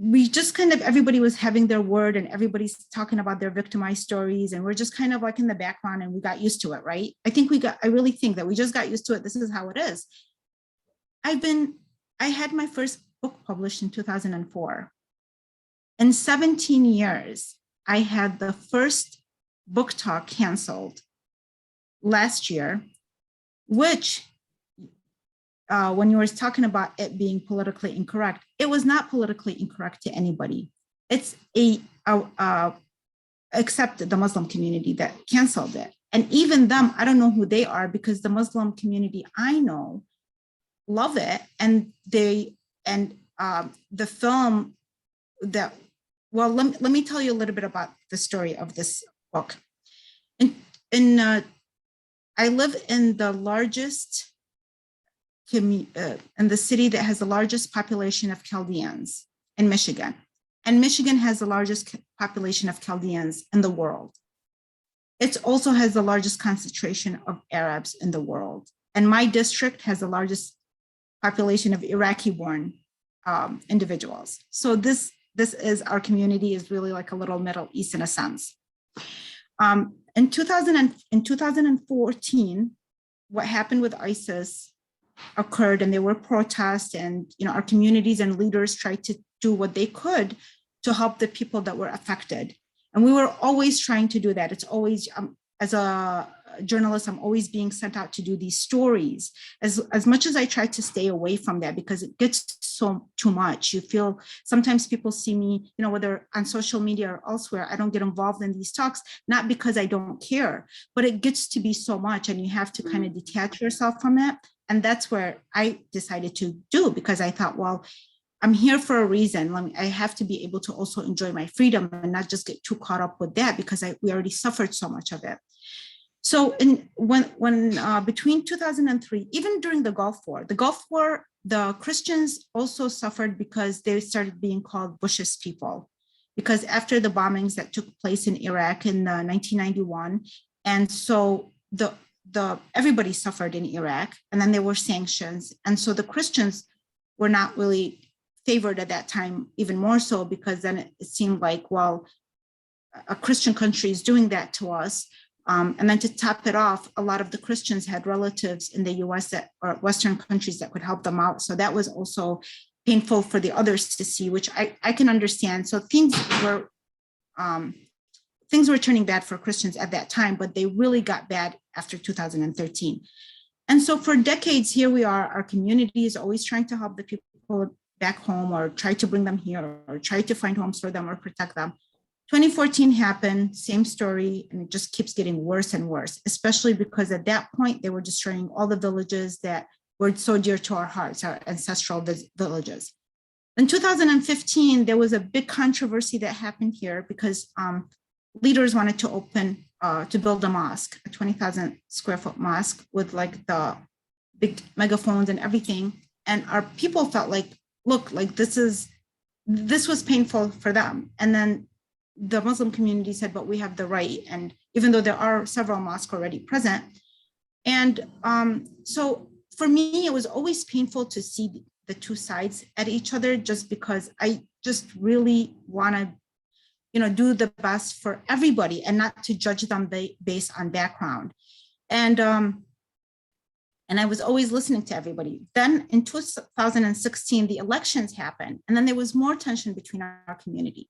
[SPEAKER 2] we just kind of, everybody was having their word and everybody's talking about their victimized stories. And we're just kind of like in the background, and we got used to it, right? I really think that we just got used to it. This is how it is. I had my first book published in 2004. In 17 years, I had the first book talk canceled last year, which when you were talking about it being politically incorrect, it was not politically incorrect to anybody. It's except the Muslim community that canceled it. And even them, I don't know who they are, because the Muslim community I know love it. And the film that, well, let me tell you a little bit about the story of this book. I live in the largest in the city that has the largest population of Chaldeans in Michigan. And Michigan has the largest population of Chaldeans in the world. It also has the largest concentration of Arabs in the world. And my district has the largest population of Iraqi-born individuals. So this is, our community is really like a little Middle East in a sense. In 2014, what happened with ISIS occurred, and there were protests, and our communities and leaders tried to do what they could to help the people that were affected. And we were always trying to do that. It's always, as a journalist, I'm always being sent out to do these stories. As much as I try to stay away from that, because it gets too much. You feel, sometimes people see me, whether on social media or elsewhere, I don't get involved in these talks, not because I don't care, but it gets to be so much, and you have to kind of detach yourself from it. And that's where I decided to do, because I thought, well, I'm here for a reason. I have to be able to also enjoy my freedom and not just get too caught up with that, because we already suffered so much of it. So when between 2003, even during the Gulf War, the Christians also suffered because they started being called Bush's people, because after the bombings that took place in Iraq in 1991, and so everybody suffered in Iraq, and then there were sanctions, and so the Christians were not really favored at that time, even more so, because then it seemed like, well, a Christian country is doing that to us. And then to top it off, a lot of the Christians had relatives in the US or Western countries that could help them out. So that was also painful for the others to see, which I can understand. So things were turning bad for Christians at that time, but they really got bad after 2013. And so for decades, here we are, our community is always trying to help the people back home, or try to bring them here, or try to find homes for them or protect them. 2014 happened, same story, and it just keeps getting worse and worse, especially because at that point, they were destroying all the villages that were so dear to our hearts, our ancestral villages. In 2015, there was a big controversy that happened here because leaders wanted to build a mosque, a 20,000 square foot mosque with like the big megaphones and everything. And our people felt like, look, like this was painful for them. And then the Muslim community said, but we have the right. And even though there are several mosques already present. And so for me, it was always painful to see the two sides at each other, just because I just really want to, do the best for everybody and not to judge them based on background. And I was always listening to everybody. Then in 2016, the elections happened, and then there was more tension between our community.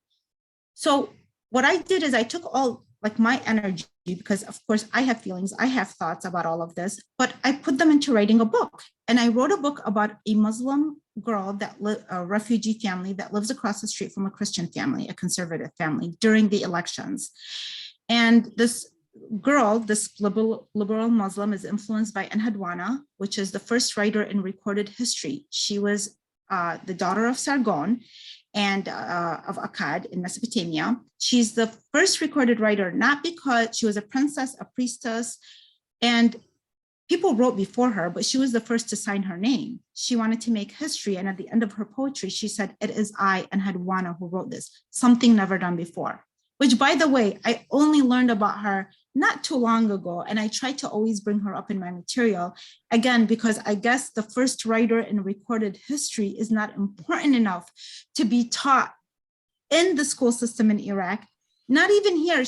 [SPEAKER 2] So what I did is I took all like my energy, because of course I have feelings, I have thoughts about all of this, but I put them into writing a book. And I wrote a book about a Muslim girl, a refugee family that lives across the street from a Christian family, a conservative family, during the elections. And this girl, this liberal Muslim, is influenced by Enhadwana, which is the first writer in recorded history. She was the daughter of Sargon and of Akkad in Mesopotamia. She's the first recorded writer, not because she was a princess, a priestess, and people wrote before her, but she was the first to sign her name. She wanted to make history, and at the end of her poetry, she said, "It is I, Enhadwana, who wrote this," something never done before. Which, by the way, I only learned about her not too long ago, and I try to always bring her up in my material, again, because I guess the first writer in recorded history is not important enough to be taught in the school system in Iraq. Not even here.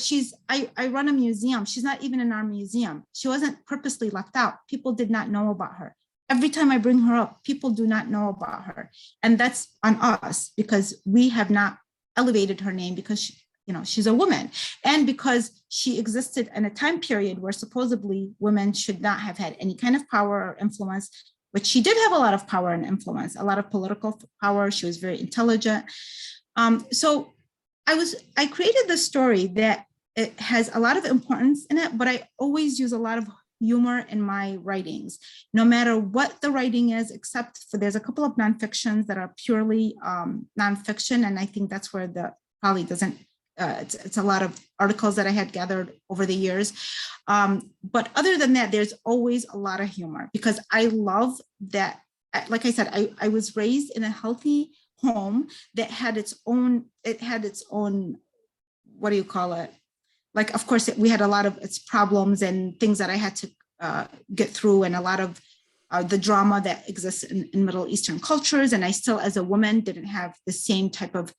[SPEAKER 2] I run a museum. She's not even in our museum. She wasn't purposely left out. People did not know about her. Every time I bring her up, people do not know about her. And that's on us, because we have not elevated her name, because she's a woman, and because she existed in a time period where supposedly women should not have had any kind of power or influence. which she did have a lot of power and influence, a lot of political power. She was very intelligent. So I created this story that it has a lot of importance in it, but I always use a lot of humor in my writings, no matter what the writing is, except for there's a couple of nonfictions that are purely nonfiction. And I think that's where the probably doesn't, it's a lot of articles that I had gathered over the years. But other than that, there's always a lot of humor because I love that. Like I said, I was raised in a healthy home that had its own, what do you call it? Like, of course, we had a lot of its problems and things that I had to get through, and a lot of the drama that exists in Middle Eastern cultures. And I still, as a woman, didn't have the same type of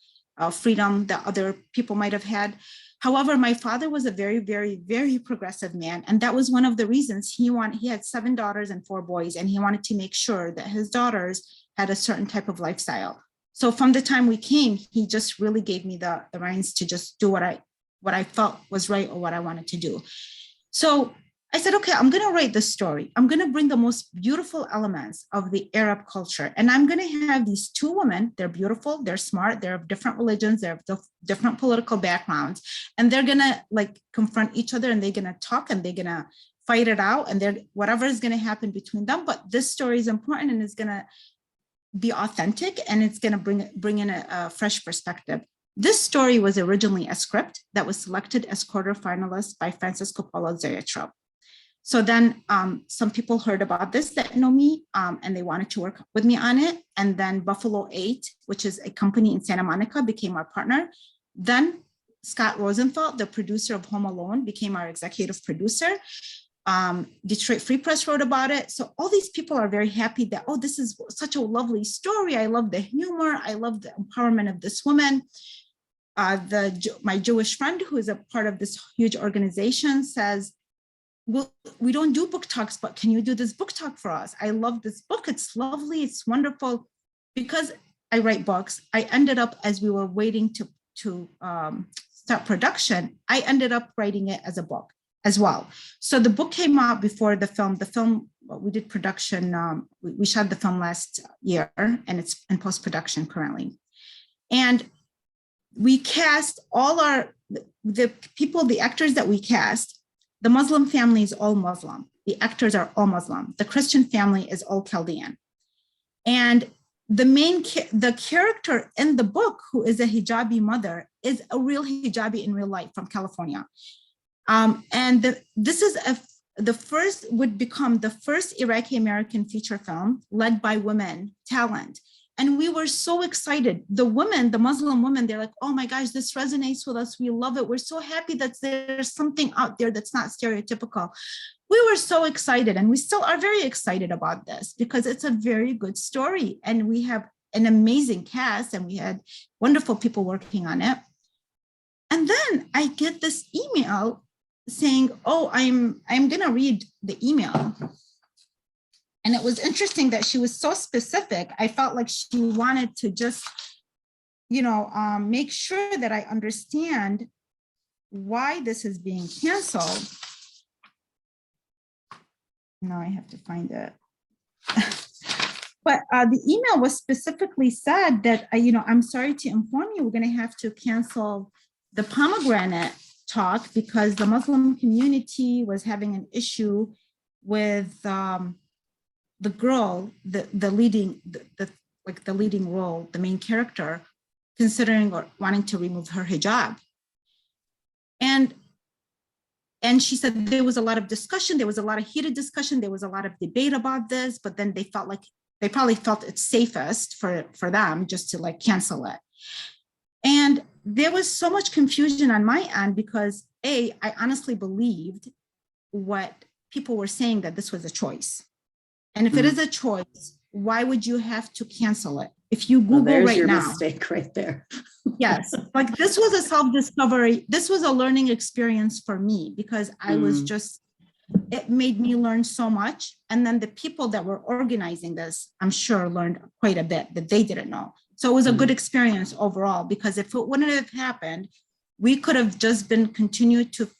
[SPEAKER 2] freedom that other people might have had. However, my father was a very, very, very progressive man. And that was one of the reasons he had 7 daughters and 4 boys, and he wanted to make sure that his daughters had a certain type of lifestyle. So from the time we came, he just really gave me the reins to just do what I felt was right or what I wanted to do. So I said, okay, I'm going to write this story. I'm going to bring the most beautiful elements of the Arab culture. And I'm going to have these 2 women. They're beautiful. They're smart. They're of different religions. They're of different political backgrounds. And they're going to like confront each other, and they're going to talk, and they're going to fight it out. And whatever is going to happen between them. But this story is important, and it's going to be authentic, and it's going to bring in a fresh perspective. This story was originally a script that was selected as quarterfinalist by 𝗃𝗀𝗀𝗧. So then some people heard about this that know me, and they wanted to work with me on it. And then Buffalo 8, which is a company in Santa Monica, became our partner. Then Scott Rosenfeld, the producer of Home Alone, became our executive producer. Detroit Free Press wrote about it. So all these people are very happy that, oh, this is such a lovely story. I love the humor. I love the empowerment of this woman. My Jewish friend, who is a part of this huge organization, says, well, we don't do book talks, but can you do this book talk for us? I love this book. It's lovely. It's wonderful. Because I write books, I ended up, as we were waiting to start production, I ended up writing it as a book as well. So the book came out before the film. The film, we did production. We shot the film last year, and it's in post-production currently. And we cast all the actors that we cast. The Muslim family is all Muslim. The actors are all Muslim. The Christian family is all Chaldean. And the character in the book, who is a hijabi mother, is a real hijabi in real life from California. This is would become the first Iraqi American feature film led by women talent. And we were so excited. The women, the Muslim women, they're like, oh my gosh, this resonates with us. We love it. We're so happy that there's something out there that's not stereotypical. We were so excited, and we still are very excited about this because it's a very good story. And we have an amazing cast, and we had wonderful people working on it. And then I get this email saying, oh, I'm gonna read the email. And it was interesting that she was so specific. I felt like she wanted to just, make sure that I understand why this is being canceled. Now I have to find it. But the email was specifically said that, I'm sorry to inform you, we're going to have to cancel the pomegranate talk because the Muslim community was having an issue with the girl, the leading role, the main character, considering or wanting to remove her hijab. And she said there was a lot of discussion, there was a lot of heated discussion, there was a lot of debate about this, but then they probably felt it's safest for them just to cancel it. And there was so much confusion on my end because I honestly believed what people were saying, that this was a choice. And if it is a choice, why would you have to cancel it? If you Google
[SPEAKER 1] there's
[SPEAKER 2] right
[SPEAKER 1] your
[SPEAKER 2] now,
[SPEAKER 1] mistake right there.
[SPEAKER 2] yes, this was a self-discovery. This was a learning experience for me because I was it made me learn so much. And then the people that were organizing this, I'm sure, learned quite a bit that they didn't know. So it was a good experience overall, because if it wouldn't have happened, we could have just been continued to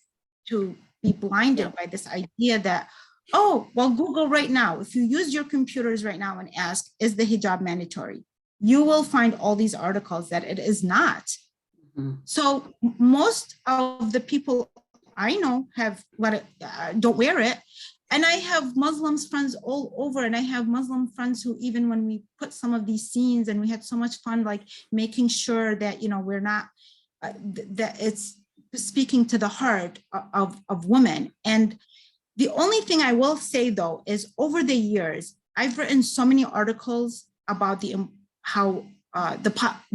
[SPEAKER 2] be blinded by this idea that, Oh, well, Google right now, if you use your computers right now and ask, is the hijab mandatory? You will find all these articles that it is not. So most of the people I know have don't wear it. And I have Muslims friends all over, and I have Muslim friends who, even when we put some of these scenes, and we had so much fun, like making sure that, you know, we're not, that it's speaking to the heart of women. And the only thing I will say though, is over the years, I've written so many articles about the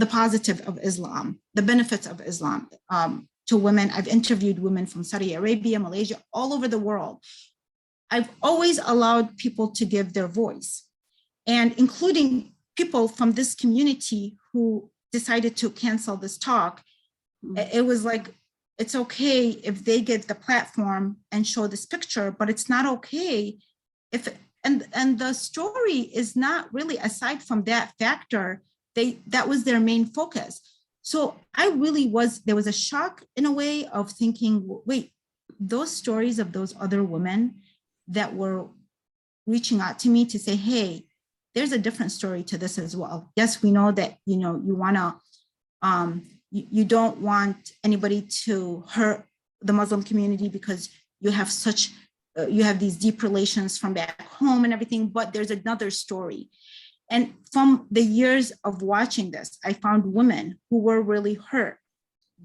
[SPEAKER 2] positive of Islam, the benefits of Islam to women. I've interviewed women from Saudi Arabia, Malaysia, all over the world. I've always allowed people to give their voice, and including people from this community who decided to cancel this talk. It was like, it's okay if they get the platform and show this picture, but it's not okay if, and the story is not really, aside from that factor, that was their main focus. So there was a shock in a way of thinking, wait, those stories of those other women that were reaching out to me to say, hey, there's a different story to this as well. Yes, we know that, you know, you want to, you don't want anybody to hurt the Muslim community because you have you have these deep relations from back home and everything, but there's another story. And from the years of watching this, I found women who were really hurt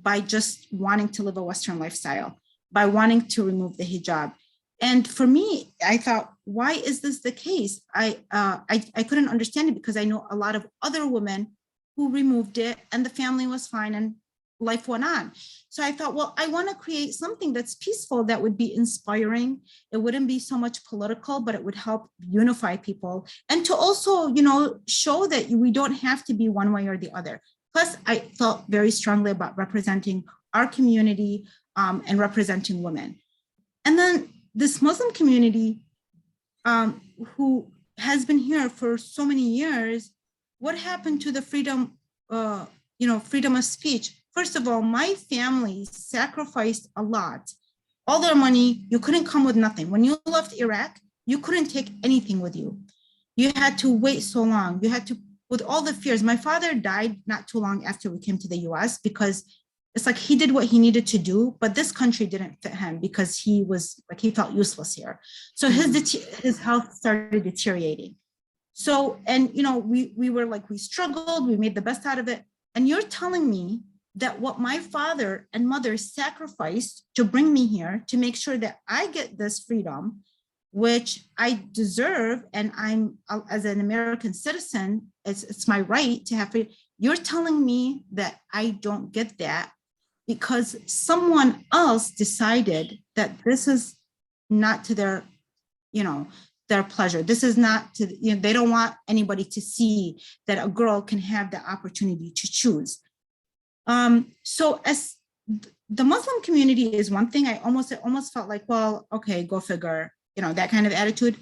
[SPEAKER 2] by just wanting to live a Western lifestyle, by wanting to remove the hijab. And for me, I thought, why is this the case? I couldn't understand it, because I know a lot of other women who removed it and the family was fine and life went on. So I thought, well, I want to create something that's peaceful, that would be inspiring. It wouldn't be so much political, but it would help unify people, and to also, you know, show that we don't have to be one way or the other. Plus, I felt very strongly about representing our community and representing women. And then this Muslim community who has been here for so many years, what happened to the freedom, freedom of speech? First of all, my family sacrificed a lot. All their money, you couldn't come with nothing. When you left Iraq, you couldn't take anything with you. You had to wait so long. You had to, with all the fears. My father died not too long after we came to the US, because it's like he did what he needed to do, but this country didn't fit him, because he felt useless here. So his health started deteriorating. So, and you know, we struggled, we made the best out of it. And you're telling me that what my father and mother sacrificed to bring me here, to make sure that I get this freedom, which I deserve, and I'm, as an American citizen, it's my right to have freedom. You're telling me that I don't get that because someone else decided that this is not to their, their pleasure. This is not to, they don't want anybody to see that a girl can have the opportunity to choose. So as the Muslim community is one thing, I almost felt like, well, okay, go figure, that kind of attitude.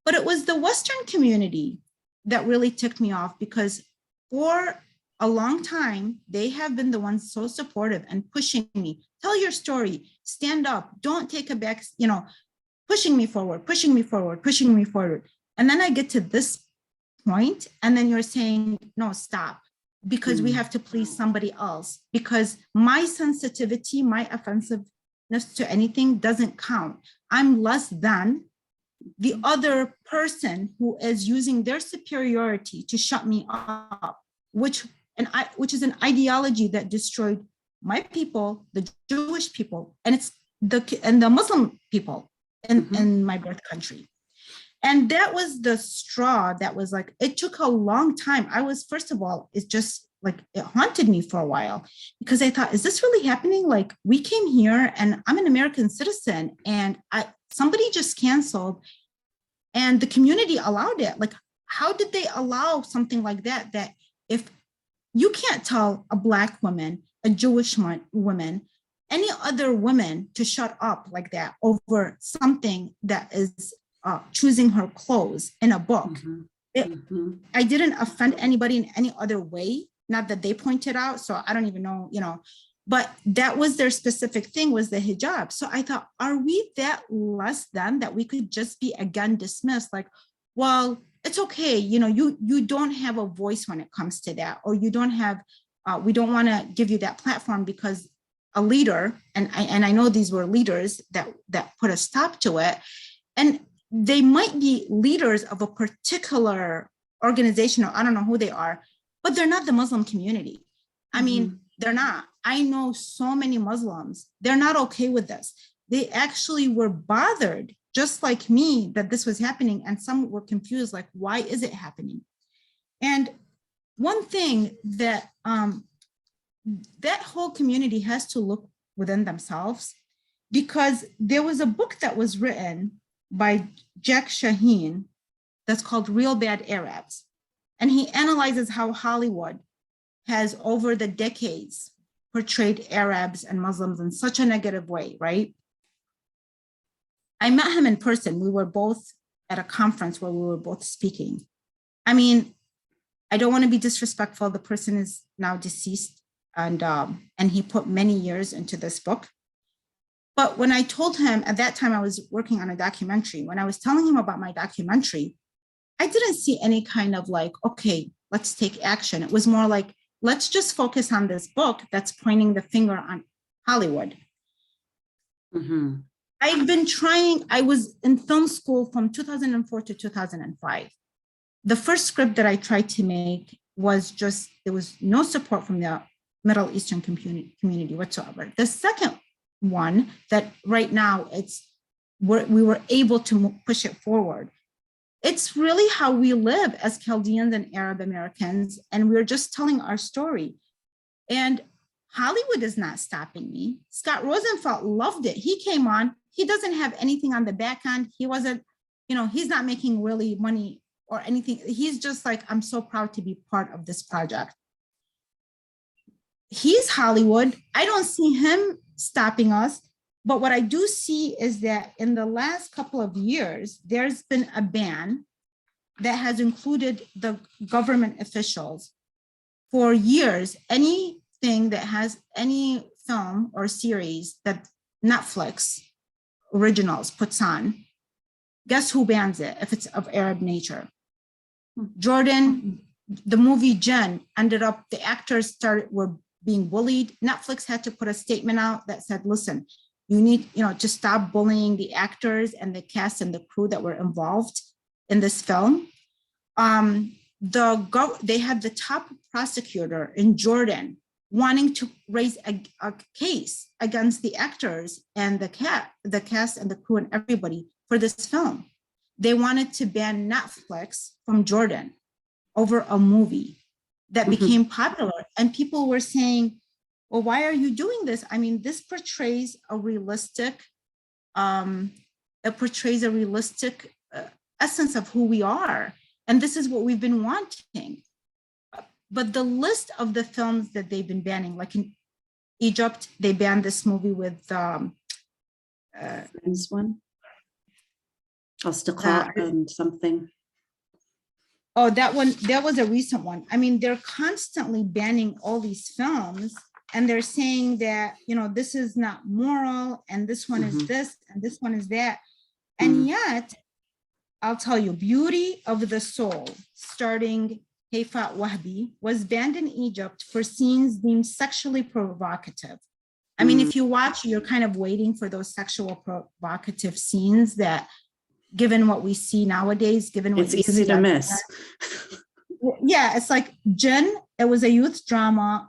[SPEAKER 2] But it was the Western community that really ticked me off, because for a long time, they have been the ones so supportive and pushing me. Tell your story, stand up, don't take a back, pushing me forward, pushing me forward, pushing me forward. And then I get to this point, and then you're saying, no, stop, because we have to please somebody else, because my sensitivity, my offensiveness to anything doesn't count. I'm less than the other person who is using their superiority to shut me up, which is an ideology that destroyed my people, the Jewish people, and it's the Muslim people in my birth country. And that was the straw that was like, it took a long time. First of all, it's just like, it haunted me for a while, because I thought, is this really happening? Like, we came here and I'm an American citizen, and somebody just canceled and the community allowed it. Like, how did they allow something like that? That if you can't tell a Black woman, a Jewish woman, any other woman to shut up like that over something that is choosing her clothes in a book. I didn't offend anybody in any other way, not that they pointed out. So I don't even know, but that was their specific thing, was the hijab. So I thought, are we that less than that we could just be again dismissed? Like, well, it's okay. You know, you don't have a voice when it comes to that, or you don't have, we don't want to give you that platform because a leader, and I know these were leaders that put a stop to it. And they might be leaders of a particular organization, or I don't know who they are, but they're not the Muslim community. I mean, they're not. I know so many Muslims, they're not okay with this. They actually were bothered, just like me, that this was happening. And some were confused, like, why is it happening? And one thing that that whole community has to look within themselves, because there was a book that was written by Jack Shaheen that's called Real Bad Arabs. And he analyzes how Hollywood has over the decades portrayed Arabs and Muslims in such a negative way, right? I met him in person. We were both at a conference where we were both speaking. I mean, I don't want to be disrespectful. The person is now deceased, and he put many years into this book. But when I told him, at that time I was working on a documentary, when I was telling him about my documentary, I didn't see any kind of like, okay, let's take action. It was more like, let's just focus on this book that's pointing the finger on Hollywood. I've been trying, I was in film school from 2004 to 2005. The first script that I tried to make was just, there was no support from the Middle Eastern community whatsoever. The second one that right now we were able to push it forward. It's really how we live as Chaldeans and Arab Americans, and we're just telling our story. And Hollywood is not stopping me. Scott Rosenfeld loved it. He came on. He doesn't have anything on the back end. He wasn't, you know, he's not making really money or anything. He's just like, I'm so proud to be part of this project. He's Hollywood. I don't see him stopping us. But what I do see is that in the last couple of years, there's been a ban that has included the government officials for years. Anything that has any film or series that Netflix originals puts on, guess who bans it if it's of Arab nature? Jordan, the movie Jen ended up, the actors were being bullied. Netflix had to put a statement out that said, listen, you need, to stop bullying the actors and the cast and the crew that were involved in this film. They had the top prosecutor in Jordan wanting to raise a case against the actors and the cast and the crew and everybody for this film. They wanted to ban Netflix from Jordan over a movie that became popular. And people were saying, well, why are you doing this? I mean, this portrays a realistic, essence of who we are. And this is what we've been wanting. But the list of the films that they've been banning, like in Egypt, they banned this movie with
[SPEAKER 1] this one, 𝗃𝗊𝗡 and something.
[SPEAKER 2] Oh, that was a recent one. I mean, they're constantly banning all these films, and they're saying that, this is not moral, and this one is this, and this one is that. And yet, I'll tell you, Beauty of the Soul, starring 𝗃𝗏𝗏𝗡, was banned in Egypt for scenes deemed sexually provocative. I mean, if you watch, you're kind of waiting for those sexual provocative scenes that, given what we see nowadays,
[SPEAKER 1] it's easy to miss.
[SPEAKER 2] Yeah, it's like Jen, it was a youth drama.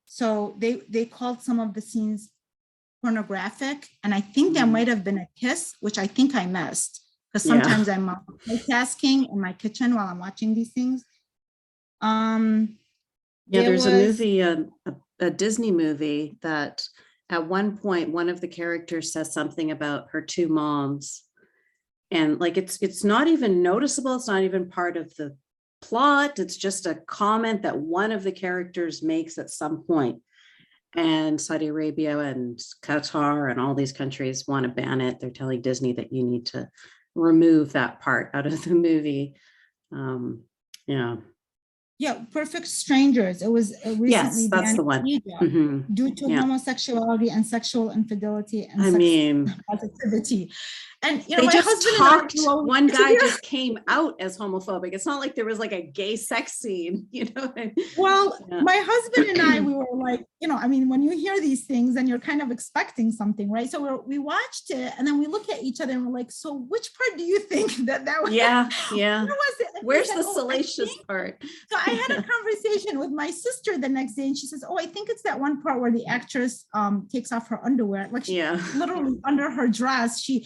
[SPEAKER 2] So they called some of the scenes pornographic. And I think there might have been a kiss, which I think I missed. Because sometimes I'm multitasking in my kitchen while I'm watching these things.
[SPEAKER 1] There's a movie, a Disney movie that at one point, one of the characters says something about her two moms. And like, it's not even noticeable. It's not even part of the plot. It's just a comment that one of the characters makes at some point. And Saudi Arabia and Qatar and all these countries want to ban it. They're telling Disney that you need to remove that part out of the movie.
[SPEAKER 2] Yeah, Perfect Strangers. It was recently
[SPEAKER 1] Yes, that's
[SPEAKER 2] banned
[SPEAKER 1] the
[SPEAKER 2] in
[SPEAKER 1] one.
[SPEAKER 2] Egypt
[SPEAKER 1] Mhm.
[SPEAKER 2] due to
[SPEAKER 1] Yeah.
[SPEAKER 2] homosexuality and sexual infidelity and
[SPEAKER 1] I
[SPEAKER 2] sex
[SPEAKER 1] mean,
[SPEAKER 2] positivity. And
[SPEAKER 1] they
[SPEAKER 2] my
[SPEAKER 1] just
[SPEAKER 2] husband and I
[SPEAKER 1] talked.
[SPEAKER 2] will
[SPEAKER 1] One guy just came out as homophobic. It's not like there was like a gay sex scene, you know?
[SPEAKER 2] Well,
[SPEAKER 1] Yeah.
[SPEAKER 2] my husband and I, we were like, I mean, when you hear these things and you're kind of expecting something, right? So we watched it and then we look at each other and we're like, so which part do you think that was?
[SPEAKER 1] Yeah, yeah.
[SPEAKER 2] Where was it? And
[SPEAKER 1] where's
[SPEAKER 2] said,
[SPEAKER 1] the
[SPEAKER 2] "Oh,
[SPEAKER 1] salacious part?"
[SPEAKER 2] So I had a conversation with my sister the next day and she says, oh, I think it's that one part where the actress takes off her underwear, like she literally under her dress.
[SPEAKER 1] You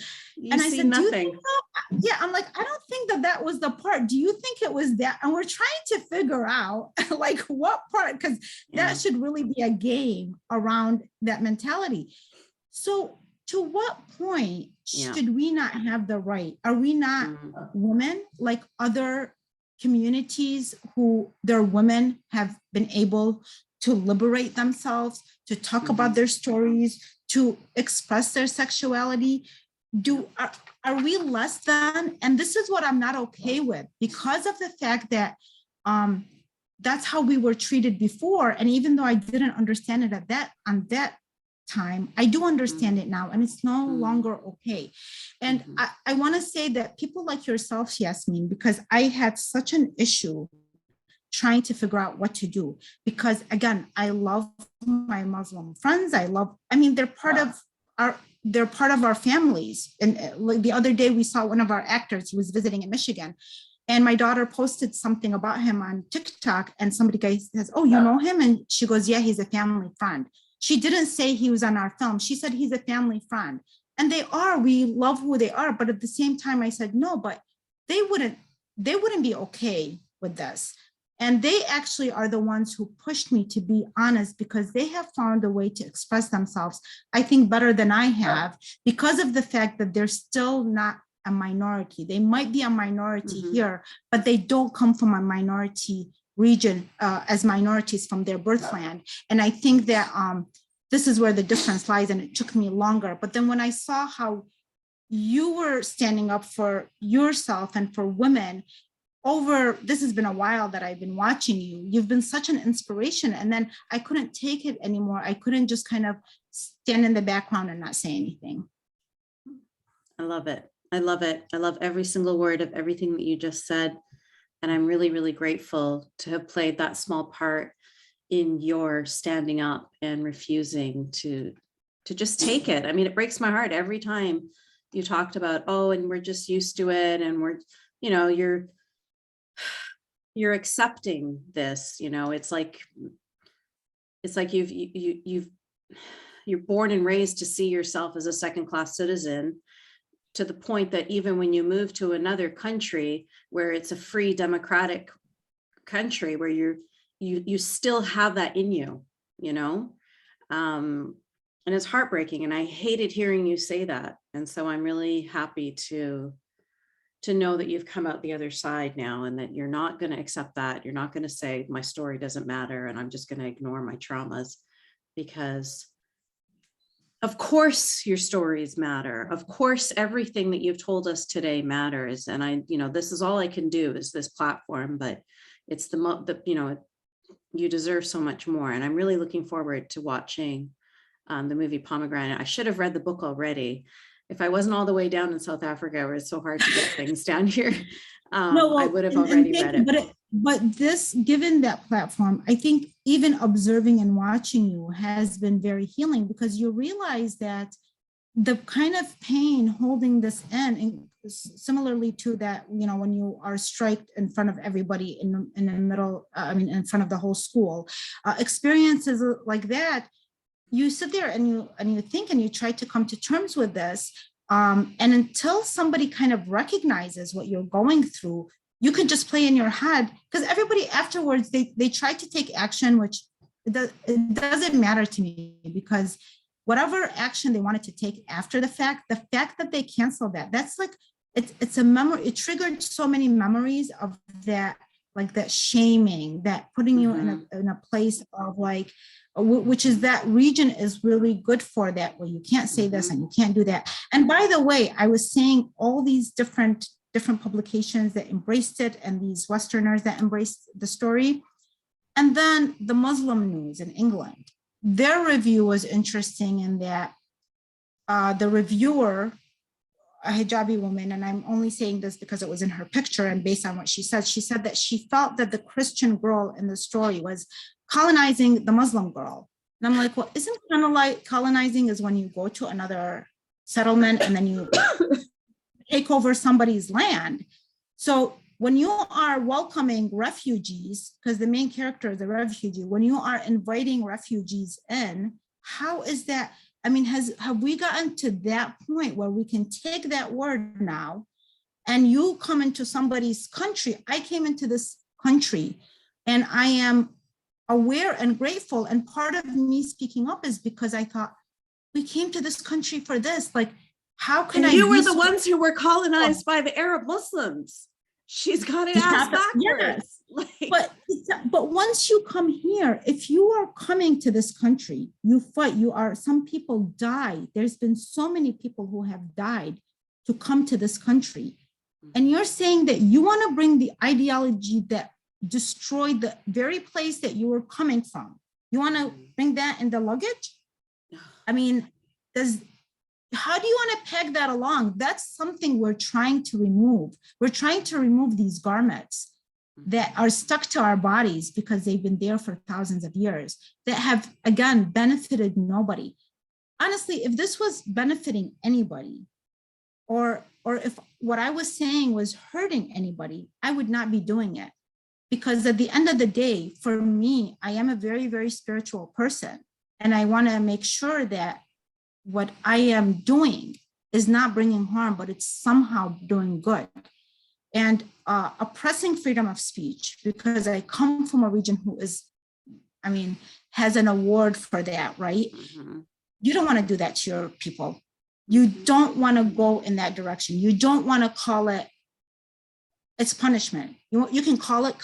[SPEAKER 2] and I
[SPEAKER 1] see
[SPEAKER 2] said,
[SPEAKER 1] nothing.
[SPEAKER 2] do you think so? Yeah, I'm like, I don't think that was the part. Do you think it was that? And we're trying to figure out like what part, because that should really be a game around that mentality. So to what point should we not have the right? Are we not women like other communities who their women have been able to liberate themselves, to talk about their stories, to express their sexuality? Are we less than? And this is what I'm not okay with, because of the fact that that's how we were treated before. And even though I didn't understand it on that time, I do understand it now, and it's no longer okay. And I want to say that people like yourself, Yasmine, because I had such an issue trying to figure out what to do, because again, I love my Muslim friends. They're part of our families. And like the other day we saw one of our actors who was visiting in Michigan, and my daughter posted something about him on TikTok, and somebody says, oh, you know him? And she goes, yeah, he's a family friend. She didn't say he was on our film. She said he's a family friend. And we love who they are. But at the same time, I said, no, but they wouldn't be okay with this. And they actually are the ones who pushed me to be honest, because they have found a way to express themselves, I think, better than I have, because of the fact that they're still not a minority. They might be a minority here, but they don't come from a minority region as minorities from their birthland. And I think that this is where the difference lies, and it took me longer. But then when I saw how you were standing up for yourself and for women this has been a while that I've been watching you. You've been such an inspiration. And then I couldn't take it anymore. I couldn't just kind of stand in the background and not say anything.
[SPEAKER 1] I love it. I love it. I love every single word of everything that you just said. And I'm really, really grateful to have played that small part in your standing up and refusing to just take it. I mean, it breaks my heart every time you talked about, oh, and we're just used to it. And we're, you're accepting this, it's like you're born and raised to see yourself as a second-class citizen, to the point that even when you move to another country where it's a free democratic country, where you still have that in you, and it's heartbreaking. And I hated hearing you say that. And so I'm really happy to know that you've come out the other side now, and that you're not going to accept that. You're not going to say my story doesn't matter and I'm just going to ignore my traumas, because of course your stories matter. Of course, everything that you've told us today matters. And this is all I can do, is this platform, but it's you deserve so much more. And I'm really looking forward to watching the movie Pomegranate. I should have read the book already. If I wasn't all the way down in South Africa, where it's so hard to get things down here, I would have already read it.
[SPEAKER 2] But this, given that platform, I think even observing and watching you has been very healing, because you realize that the kind of pain holding this in, similarly to that, when you are striked in front of everybody in the middle, in front of the whole school, experiences like that, you sit there and you think and you try to come to terms with this. And until somebody kind of recognizes what you're going through, you can just play in your head, because everybody afterwards, they try to take action, which it doesn't matter to me, because whatever action they wanted to take after the fact that they canceled that's like, it's a memory. It triggered so many memories of that, like that shaming, that putting you in a place of like, which is that region is really good for that, where you can't say this and you can't do that. And by the way, I was saying all these different different publications that embraced it and these Westerners that embraced the story. And then the Muslim news in England, their review was interesting in that the reviewer, a hijabi woman, and I'm only saying this because it was in her picture and based on what she said that she felt that the Christian girl in the story was colonizing the Muslim girl. And I'm like, well, isn't kind of like colonizing is when you go to another settlement and then you take over somebody's land. So when you are welcoming refugees, because the main character is a refugee, when you are inviting refugees in, how is that? I mean, have we gotten to that point where we can take that word now and you come into somebody's country? I came into this country and I am aware and grateful. And part of me speaking up is because I thought we came to this country for this. Like, how can
[SPEAKER 1] and
[SPEAKER 2] I?
[SPEAKER 1] You were the ones who were colonized by the Arab Muslims. She's got it ass backwards.
[SPEAKER 2] Yes. But once you come here, if you are coming to this country, you fight, some people die. There's been so many people who have died to come to this country. And you're saying that you want to bring the ideology that destroyed the very place that you were coming from. You want to bring that in the luggage? I mean, how do you want to peg that along? That's something we're trying to remove. We're trying to remove these garments that are stuck to our bodies because they've been there for thousands of years, that have, again, benefited nobody. Honestly, if this was benefiting anybody, or if what I was saying was hurting anybody, I would not be doing it. Because at the end of the day, for me, I am a very, very spiritual person. And I want to make sure that what I am doing is not bringing harm, but it's somehow doing good. And oppressing freedom of speech, because I come from a region who is, I mean, has an award for that, right? Mm-hmm. You don't want to do that to your people. You don't want to go in that direction. You don't want to call it, it's punishment. You can call it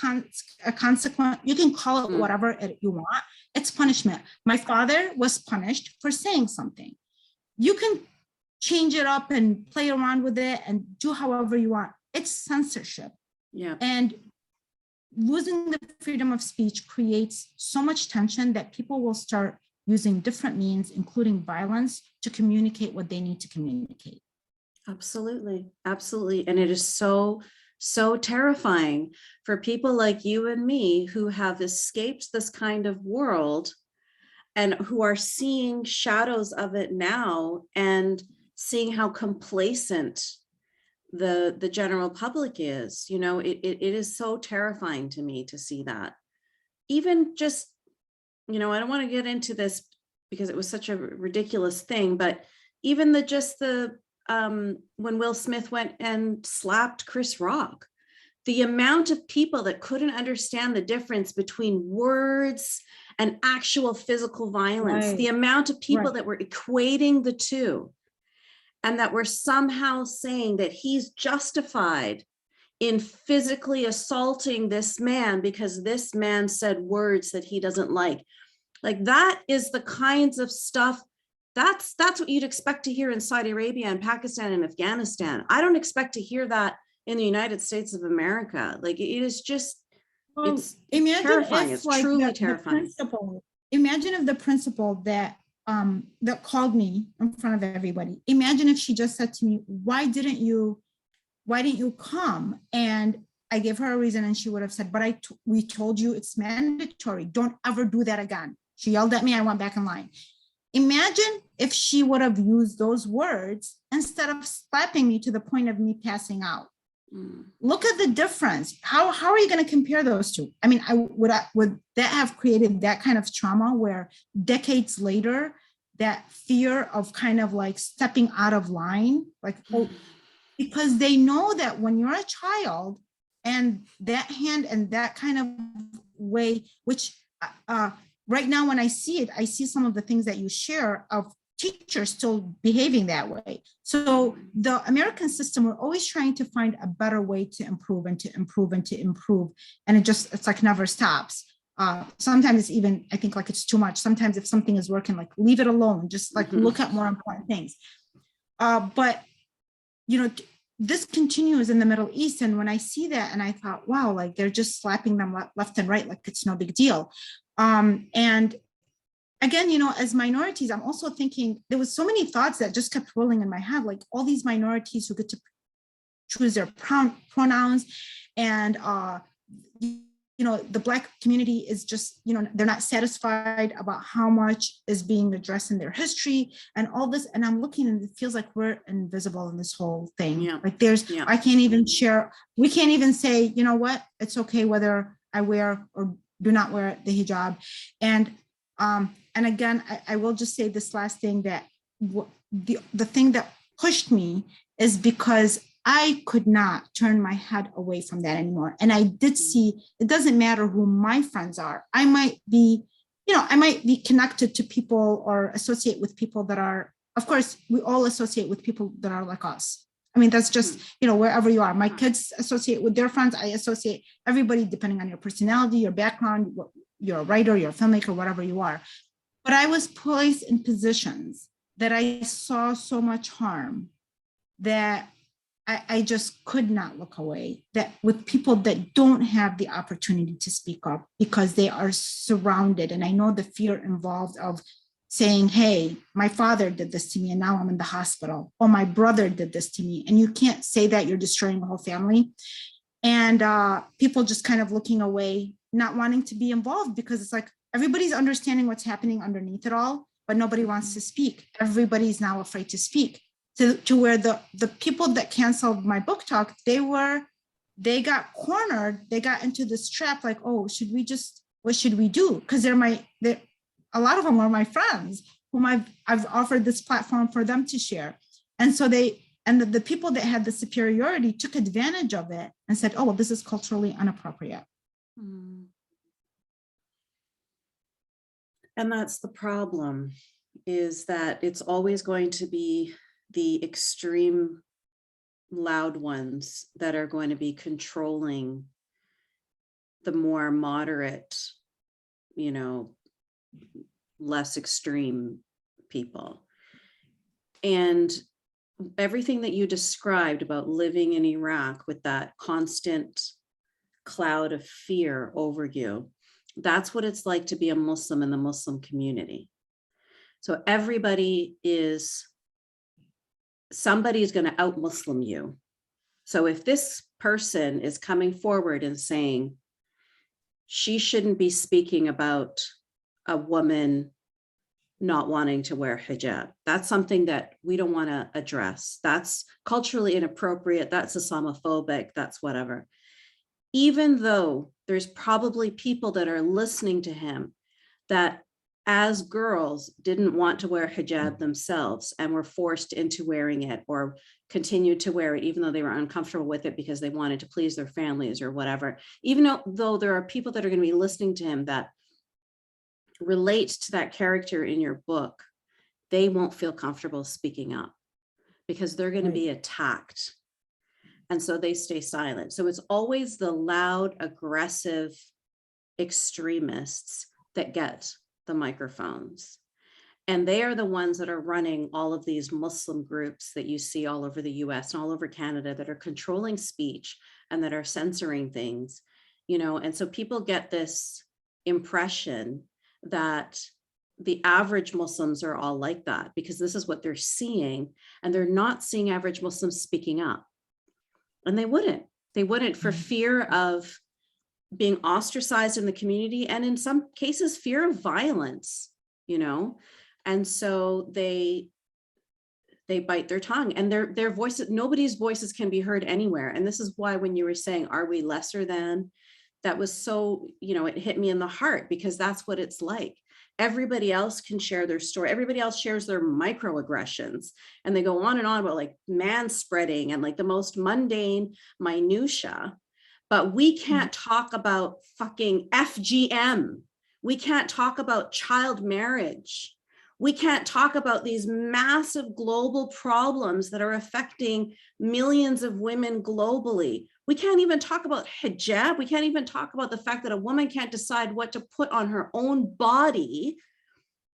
[SPEAKER 2] a consequence. You can call it whatever you want. It's punishment. My father was punished for saying something. You can change it up and play around with it and do however you want. It's censorship. Yeah. And losing the freedom of speech creates so much tension that people will start using different means, including violence, to communicate what they need to communicate.
[SPEAKER 1] Absolutely. Absolutely. And it is so terrifying for people like you and me who have escaped this kind of world and who are seeing shadows of it now and seeing how complacent the general public is. You know, it is so terrifying to me to see that. Even just, you know, I don't want to get into this because it was such a ridiculous thing, but even when Will Smith went and slapped Chris Rock, the amount of people that couldn't understand the difference between words and actual physical violence, right. The amount of people that were equating the two, and that were somehow saying that he's justified in physically assaulting this man because this man said words that he doesn't like. Like, that is the kinds of stuff, that's what you'd expect to hear in Saudi Arabia and Pakistan and Afghanistan. I don't expect to hear that in the United States of America. Like, it is just, it's terrifying. It's like truly terrifying.
[SPEAKER 2] Imagine if the principal that called me in front of everybody, imagine if she just said to me, why didn't you come? And I gave her a reason and she would have said, but we told you it's mandatory. Don't ever do that again. She yelled at me. I went back in line. Imagine if she would have used those words instead of slapping me to the point of me passing out. Look at the difference. How are you going to compare those two? I mean, would that have created that kind of trauma where decades later, that fear of kind of like stepping out of line, like, because they know that when you're a child and that hand and that kind of way, which right now when I see it, I see some of the things that you share of teachers still behaving that way. So the American system, we're always trying to find a better way to improve and to improve and to improve. And it's like never stops. Sometimes it's even, I think like it's too much. Sometimes if something is working, like leave it alone, just like look at more important things. But, you know, this continues in the Middle East. And when I see that, and I thought, wow, like they're just slapping them left and right, like it's no big deal. And again, you know, as minorities, I'm also thinking there was so many thoughts that just kept rolling in my head, like all these minorities who get to choose their pronouns, and you know, the Black community is just, you know, they're not satisfied about how much is being addressed in their history and all this. And I'm looking and it feels like we're invisible in this whole thing.
[SPEAKER 1] Yeah.
[SPEAKER 2] Like there's, I can't even share, we can't even say, you know what, it's okay whether I wear or do not wear the hijab. And again, I will just say this last thing, that the thing that pushed me is because I could not turn my head away from that anymore. And I did see, it doesn't matter who my friends are. I might be, you know, I might be connected to people or associate with people that are, of course, we all associate with people that are like us. I mean, that's just, you know, wherever you are. My kids associate with their friends. I associate everybody depending on your personality, your background, you're a writer, you're a filmmaker, whatever you are. But I was placed in positions that I saw so much harm that I just could not look away, that with people that don't have the opportunity to speak up because they are surrounded. And I know the fear involved of saying, hey, my father did this to me and now I'm in the hospital, or my brother did this to me. And you can't say that, you're destroying the whole family. And people just kind of looking away, not wanting to be involved, because it's like everybody's understanding what's happening underneath it all, but nobody wants to speak. Everybody's now afraid to speak. To where the people that canceled my book talk, they got cornered, they got into this trap, like, oh, what should we do? Because a lot of them are my friends whom I've offered this platform for them to share. And so the people that had the superiority took advantage of it and said, oh, well, this is culturally inappropriate.
[SPEAKER 1] And that's the problem, is that it's always going to be the extreme loud ones that are going to be controlling the more moderate, you know, less extreme people. And everything that you described about living in Iraq with that constant cloud of fear over you, that's what it's like to be a Muslim in the Muslim community. So somebody is going to out-Muslim you. So if this person is coming forward and saying she shouldn't be speaking about a woman not wanting to wear hijab, that's something that we don't want to address. That's culturally inappropriate. That's Islamophobic. That's whatever. Even though there's probably people that are listening to him that as girls didn't want to wear hijab themselves and were forced into wearing it, or continued to wear it even though they were uncomfortable with it because they wanted to please their families or whatever. Even though there are people that are going to be listening to him that relate to that character in your book, they won't feel comfortable speaking up because they're going to be attacked. And so they stay silent. So it's always the loud, aggressive extremists that get the microphones. And they are the ones that are running all of these Muslim groups that you see all over the US and all over Canada that are controlling speech and that are censoring things, you know. And so people get this impression that the average Muslims are all like that because this is what they're seeing, and they're not seeing average Muslims speaking up. And they wouldn't for fear of being ostracized in the community, and in some cases fear of violence, you know. And so they bite their tongue, and their voices, nobody's voices can be heard anywhere. And this is why when you were saying, are we lesser than, that was so, you know, it hit me in the heart, because that's what it's like. Everybody else can share their story. Everybody else shares their microaggressions, and they go on and on about like manspreading and like the most mundane minutia. But we can't talk about fucking FGM. We can't talk about child marriage. We can't talk about these massive global problems that are affecting millions of women globally. We can't even talk about hijab. We can't even talk about the fact that a woman can't decide what to put on her own body,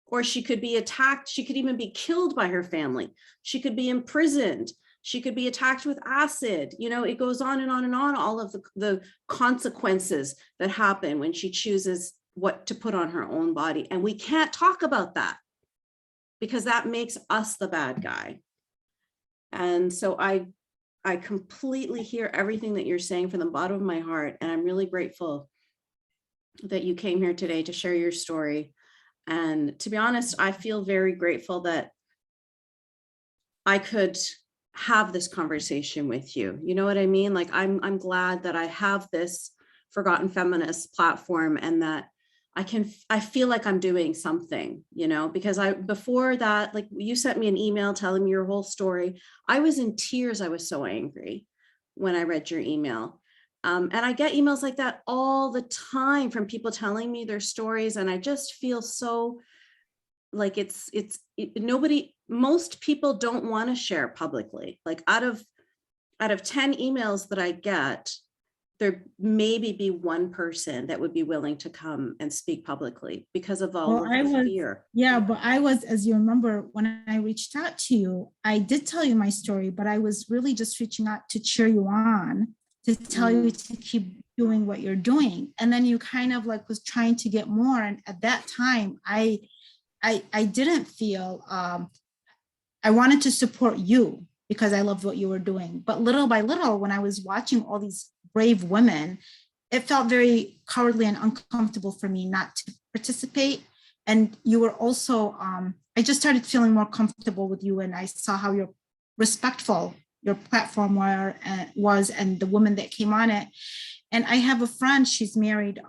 [SPEAKER 1] or she could be attacked. She could even be killed by her family. She could be imprisoned. She could be attacked with acid. You know, it goes on and on and on, all of the consequences that happen when she chooses what to put on her own body. And we can't talk about that because that makes us the bad guy. And so I completely hear everything that you're saying from the bottom of my heart. And I'm really grateful that you came here today to share your story. And to be honest, I feel very grateful that I could have this conversation with you. You know what I mean? Like, I'm glad that I have this Forgotten Feminists platform and that I feel like I'm doing something, you know, because before that, like you sent me an email telling me your whole story. I was in tears. I was so angry when I read your email. And I get emails like that all the time from people telling me their stories. And I just feel so like most people don't want to share publicly. Like out of 10 emails that I get, there maybe be one person that would be willing to come and speak publicly because of all of the fear.
[SPEAKER 2] Yeah, but I was, as you remember, when I reached out to you, I did tell you my story, but I was really just reaching out to cheer you on, to tell you to keep doing what you're doing. And then you kind of like was trying to get more. And at that time, I didn't feel, I wanted to support you because I loved what you were doing. But little by little, when I was watching all these brave women, it felt very cowardly and uncomfortable for me not to participate. And you were also, I just started feeling more comfortable with you, and I saw how you're respectful your platform was and the woman that came on it. And I have a friend, she's married,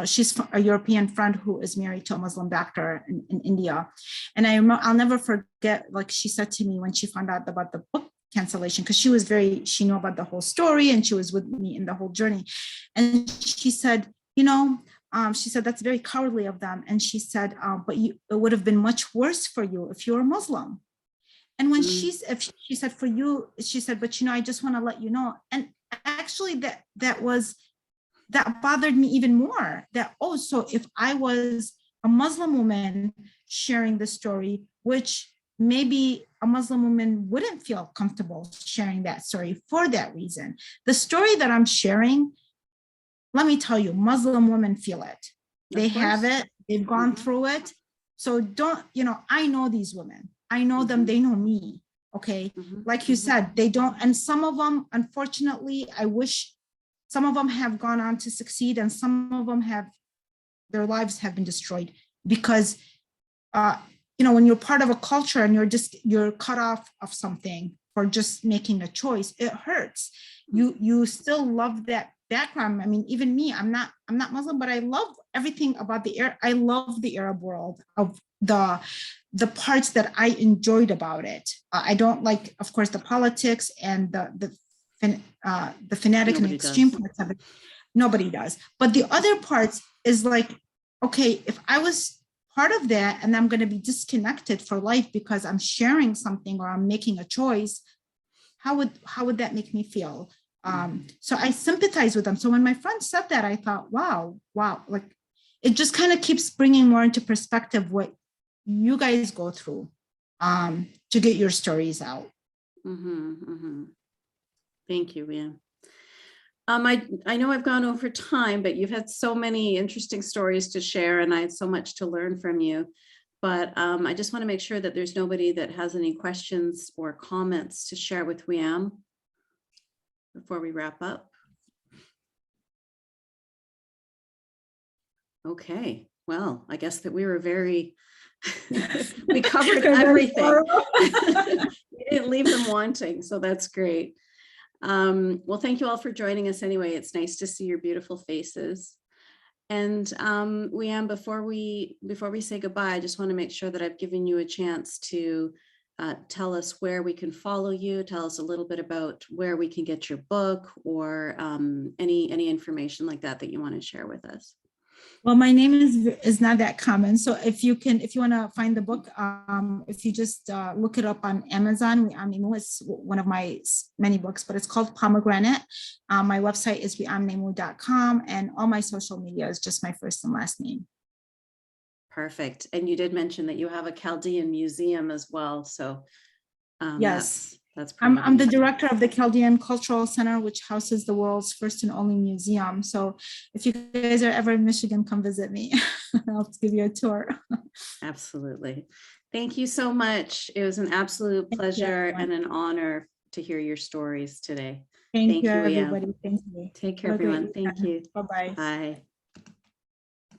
[SPEAKER 2] she's a European friend who is married to a Muslim doctor in India. And I'll never forget, like she said to me when she found out about the book cancellation, because she knew about the whole story and she was with me in the whole journey. And she said, you know, she said, that's very cowardly of them. And she said, but it would have been much worse for you if you were Muslim. And when she said, for you, she said, but you know, I just want to let you know. And actually that bothered me even more, that, oh, so if I was a Muslim woman sharing the story, which maybe a Muslim woman wouldn't feel comfortable sharing that story for that reason. The story that I'm sharing, let me tell you, Muslim women feel it. They have it, they've gone through it. So don't, you know, I know these women. I know them, they know me, okay? Like you said, they don't, and some of them, unfortunately, I wish some of them have gone on to succeed and some of them their lives have been destroyed because, you know, when you're part of a culture and you're cut off of something for just making a choice, it hurts. You still love that background. I mean, even me, I'm not Muslim, but I love everything about I love the Arab world, of the parts that I enjoyed about it. I don't like, of course, the politics and the fanatic and extreme parts of it. Nobody does. But the other parts is like, okay, if I was part of that and I'm going to be disconnected for life because I'm sharing something or I'm making a choice, how would that make me feel? So I sympathize with them. So when my friend said that, I thought, wow, like it just kind of keeps bringing more into perspective what you guys go through to get your stories out.
[SPEAKER 1] Thank you, Weam. I know I've gone over time, but you've had so many interesting stories to share and I had so much to learn from you. But I just want to make sure that there's nobody that has any questions or comments to share with Weam before we wrap up. Okay, well, I guess that we were we covered everything. We didn't leave them wanting, so that's great. Well, thank you all for joining us anyway. It's nice to see your beautiful faces. And Weam, before we say goodbye, I just want to make sure that I've given you a chance to tell us where we can follow you, tell us a little bit about where we can get your book or any information like that you want to share with us.
[SPEAKER 2] Well, my name is not that common. So if you want to find the book, if you just look it up on Amazon, Weam Namou is one of my many books, but it's called Pomegranate. My website is weamnamou.com and all my social media is just my first and last name.
[SPEAKER 1] Perfect. And you did mention that you have a Chaldean museum as well. So
[SPEAKER 2] yes,
[SPEAKER 1] That's pretty
[SPEAKER 2] I'm the
[SPEAKER 1] amazing.
[SPEAKER 2] director of the Chaldean Cultural Center, which houses the world's first and only museum. So if you guys are ever in Michigan, come visit me. I'll give you a tour.
[SPEAKER 1] Absolutely. Thank you so much. It was an absolute pleasure and an honor to hear your stories today.
[SPEAKER 2] Thank you,
[SPEAKER 1] Ayaan.
[SPEAKER 2] everybody. Thank you.
[SPEAKER 1] Take care,
[SPEAKER 2] Have a great
[SPEAKER 1] everyone. Thank
[SPEAKER 2] weekend.
[SPEAKER 1] you.
[SPEAKER 2] Bye-bye.
[SPEAKER 1] Bye.